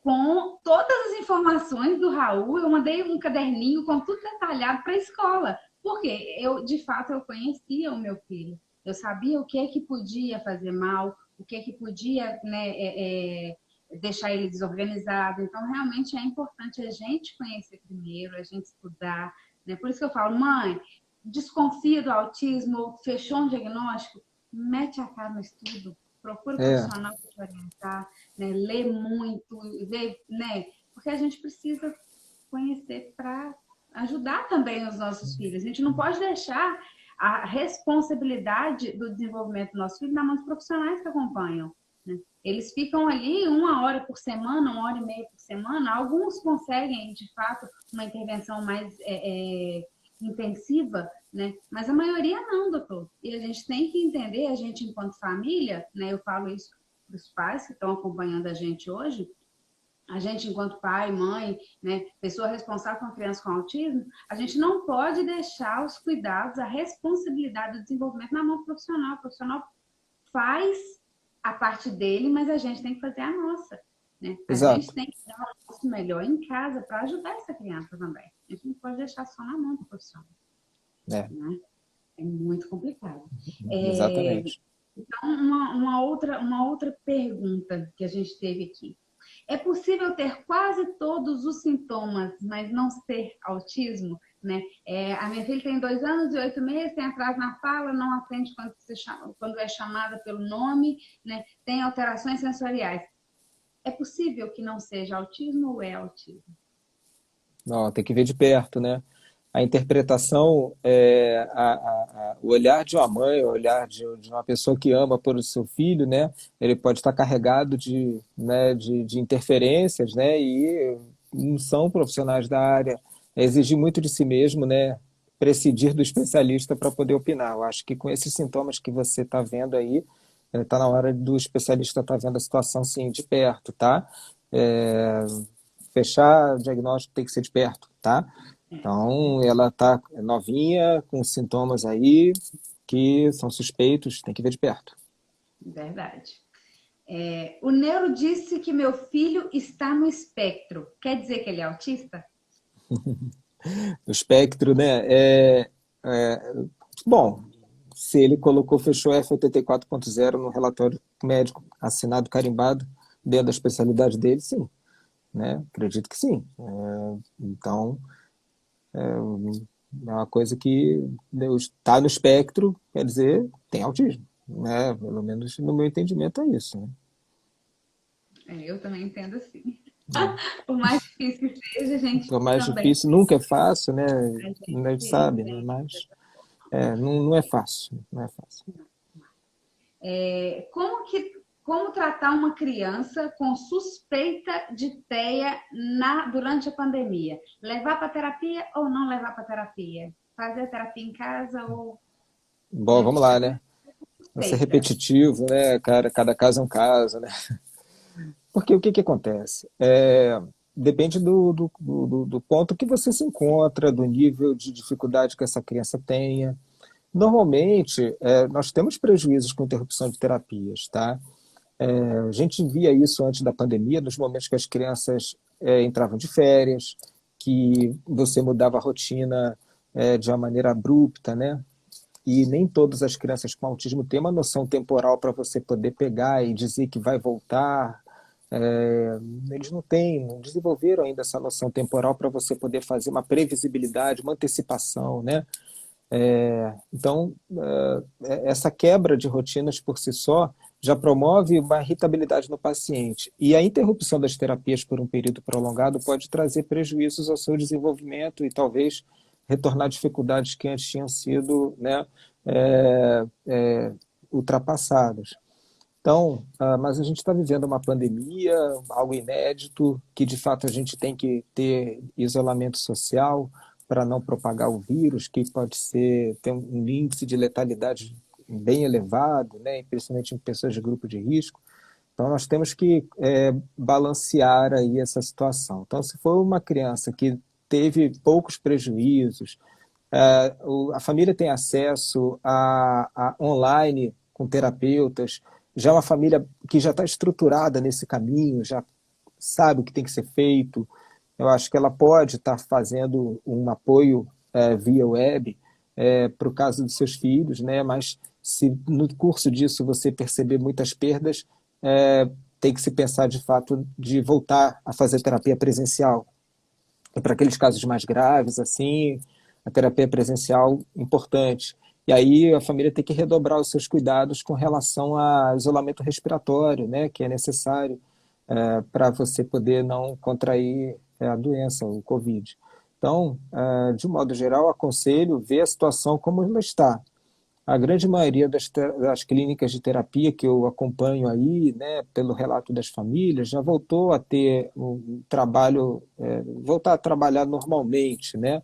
com todas as informações do Raul, eu mandei um caderninho com tudo detalhado para a escola. Porque de fato, eu conhecia o meu filho. Eu sabia o que é que podia fazer mal, o que é que podia, né, deixar ele desorganizado. Então, realmente é importante a gente conhecer primeiro, a gente estudar, né? Por isso que eu falo, mãe, desconfia do autismo, fechou um diagnóstico, mete a cara no estudo, procura um profissional para te orientar, né? Lê muito, vê, né? Porque a gente precisa conhecer para ajudar também os nossos filhos. A gente não pode deixar a responsabilidade do desenvolvimento do nosso filho na mão dos profissionais que acompanham, né? Eles ficam ali 1 hora por semana, 1 hora e meia por semana. Alguns conseguem, de fato, uma intervenção mais intensiva, né? Mas a maioria não, doutor. E a gente tem que entender, a gente enquanto família, né? Eu falo isso para os pais que estão acompanhando a gente hoje, a gente enquanto pai, mãe, né? Pessoa responsável por uma criança com autismo, a gente não pode deixar os cuidados, a responsabilidade do desenvolvimento na mão do profissional. O profissional faz a parte dele, mas a gente tem que fazer a nossa, né? A gente tem que dar o nosso melhor em casa para ajudar essa criança também. A gente não pode deixar só na mão do profissional. Né? É muito complicado. Exatamente. Então, uma outra pergunta que a gente teve aqui. É possível ter quase todos os sintomas, mas não ser autismo? Né? A minha filha tem 2 anos e 8 meses, tem atraso na fala, não atende quando é chamada pelo nome, né? Tem alterações sensoriais. É possível que não seja autismo ou é autismo? Não, tem que ver de perto, né? A interpretação, o olhar de uma mãe, o olhar de uma pessoa que ama por o seu filho, né? Ele pode estar carregado de interferências, né? E não são profissionais da área. É exigir muito de si mesmo, né? Prescindir do especialista para poder opinar. Eu acho que com esses sintomas que você está vendo aí, está na hora do especialista estar vendo a situação, sim, de perto, tá? Fechar o diagnóstico tem que ser de perto, tá? Então, ela está novinha, com sintomas aí que são suspeitos, tem que ver de perto. Verdade. O neuro disse que meu filho está no espectro. Quer dizer que ele é autista? O espectro, né? Bom, se ele fechou F84.0 no relatório médico assinado, carimbado, dentro da especialidade dele, sim. Né? Acredito que sim. Então, é uma coisa que está no espectro, quer dizer, tem autismo. Né? Pelo menos no meu entendimento é isso. Né? Eu também entendo assim. Por mais difícil que seja, a gente Por mais também. difícil, nunca é fácil, né? A gente sabe, né? Mas não é fácil. Não é fácil. Como tratar uma criança com suspeita de TEA durante a pandemia? Levar para terapia ou não levar para terapia? Fazer a terapia em casa ou... Bom, vamos lá, né? Vai ser repetitivo, né? Cada caso é um caso, né? Porque o que acontece? Depende do ponto que você se encontra, do nível de dificuldade que essa criança tenha. Normalmente, nós temos prejuízos com interrupção de terapias, tá? A gente via isso antes da pandemia, nos momentos que as crianças entravam de férias, que você mudava a rotina de uma maneira abrupta, né? E nem todas as crianças com autismo têm uma noção temporal para você poder pegar e dizer que vai voltar. Eles não desenvolveram ainda essa noção temporal para você poder fazer uma previsibilidade, uma antecipação, né? Então, essa quebra de rotinas por si só já promove uma irritabilidade no paciente. E a interrupção das terapias por um período prolongado pode trazer prejuízos ao seu desenvolvimento e talvez retornar dificuldades que antes tinham sido, né, ultrapassadas. Então, mas a gente está vivendo uma pandemia, algo inédito, que de fato a gente tem que ter isolamento social para não propagar o vírus, que pode ter um índice de letalidade bem elevado, né, principalmente em pessoas de grupo de risco. Então, nós temos que balancear aí essa situação. Então, se for uma criança que teve poucos prejuízos, a família tem acesso a online com terapeutas, já é uma família que já está estruturada nesse caminho, já sabe o que tem que ser feito. Eu acho que ela pode estar fazendo um apoio via web para o caso dos seus filhos, né? Mas se no curso disso você perceber muitas perdas, tem que se pensar de fato de voltar a fazer terapia presencial. E para aqueles casos mais graves, assim, a terapia presencial importante. E aí a família tem que redobrar os seus cuidados com relação a isolamento respiratório, né, que é necessário para você poder não contrair a doença, o Covid. Então, de um modo geral, aconselho ver a situação como ela está. A grande maioria das clínicas de terapia que eu acompanho aí, né, pelo relato das famílias, já voltou a ter um trabalho, voltar a trabalhar normalmente, né?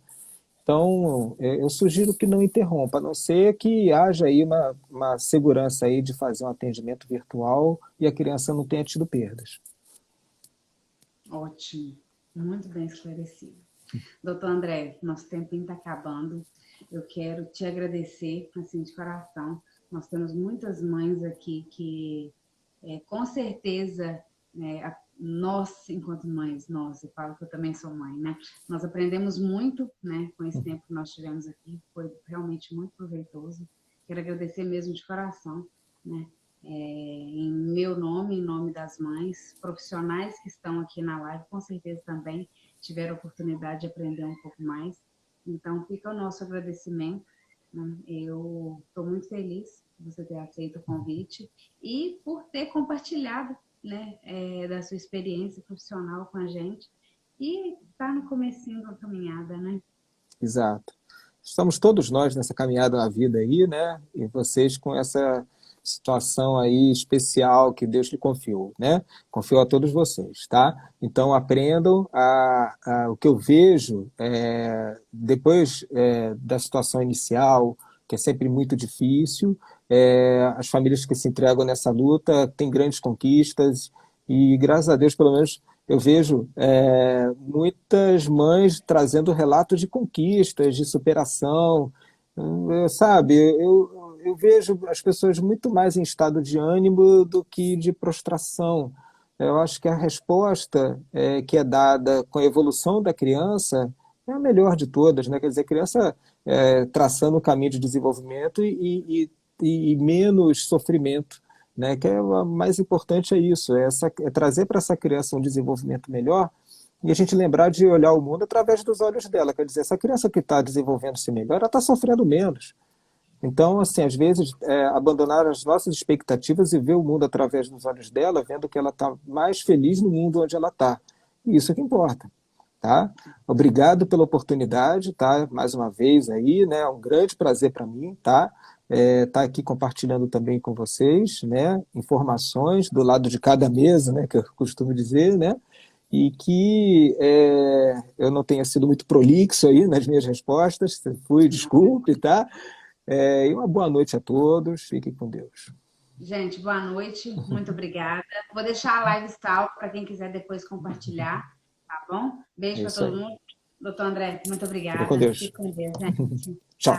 Então, eu sugiro que não interrompa, a não ser que haja aí uma segurança aí de fazer um atendimento virtual e a criança não tenha tido perdas. Ótimo, muito bem esclarecido. Doutor André, nosso tempinho está acabando. Eu quero te agradecer, assim, de coração. Nós temos muitas mães aqui que, com certeza, nós, enquanto mães, eu falo que eu também sou mãe, né? Nós aprendemos muito, né, com esse tempo que nós tivemos aqui. Foi realmente muito proveitoso. Quero agradecer mesmo de coração, né? Em meu nome, em nome das mães, profissionais que estão aqui na live, com certeza também tiveram a oportunidade de aprender um pouco mais. Então, fica o nosso agradecimento, né? Eu estou muito feliz por você ter aceito o convite e por ter compartilhado, né, da sua experiência profissional com a gente e está no comecinho da caminhada, né? Exato. Estamos todos nós nessa caminhada na vida aí, né? E vocês com essa situação aí especial que Deus lhe confiou, né? Confiou a todos vocês, tá? Então aprendam o que eu vejo depois da situação inicial, que é sempre muito difícil, as famílias que se entregam nessa luta têm grandes conquistas e graças a Deus, pelo menos eu vejo muitas mães trazendo relatos de conquistas, de superação, sabe? Eu vejo as pessoas muito mais em estado de ânimo do que de prostração. Eu acho que a resposta que é dada com a evolução da criança é a melhor de todas, né? Quer dizer, a criança traçando um caminho de desenvolvimento e menos sofrimento, né? Que é o mais importante é isso, é trazer para essa criança um desenvolvimento melhor e a gente lembrar de olhar o mundo através dos olhos dela. Quer dizer, essa criança que está desenvolvendo-se melhor, ela está sofrendo menos. Então, assim, às vezes, abandonar as nossas expectativas e ver o mundo através dos olhos dela, vendo que ela está mais feliz no mundo onde ela está. E isso é que importa, tá? Obrigado pela oportunidade, tá? Mais uma vez aí, né? É um grande prazer para mim, tá? Tá aqui compartilhando também com vocês, né? Informações do lado de cada mesa, né? Que eu costumo dizer, né? E que eu não tenha sido muito prolixo aí nas minhas respostas, desculpe, tá? E uma boa noite a todos, fiquem com Deus. Gente, boa noite, muito obrigada. Vou deixar a live salva para quem quiser depois compartilhar, tá bom? Beijo para todo mundo. Doutor André, muito obrigada. Fique com Deus. Fique com Deus, gente. Tchau.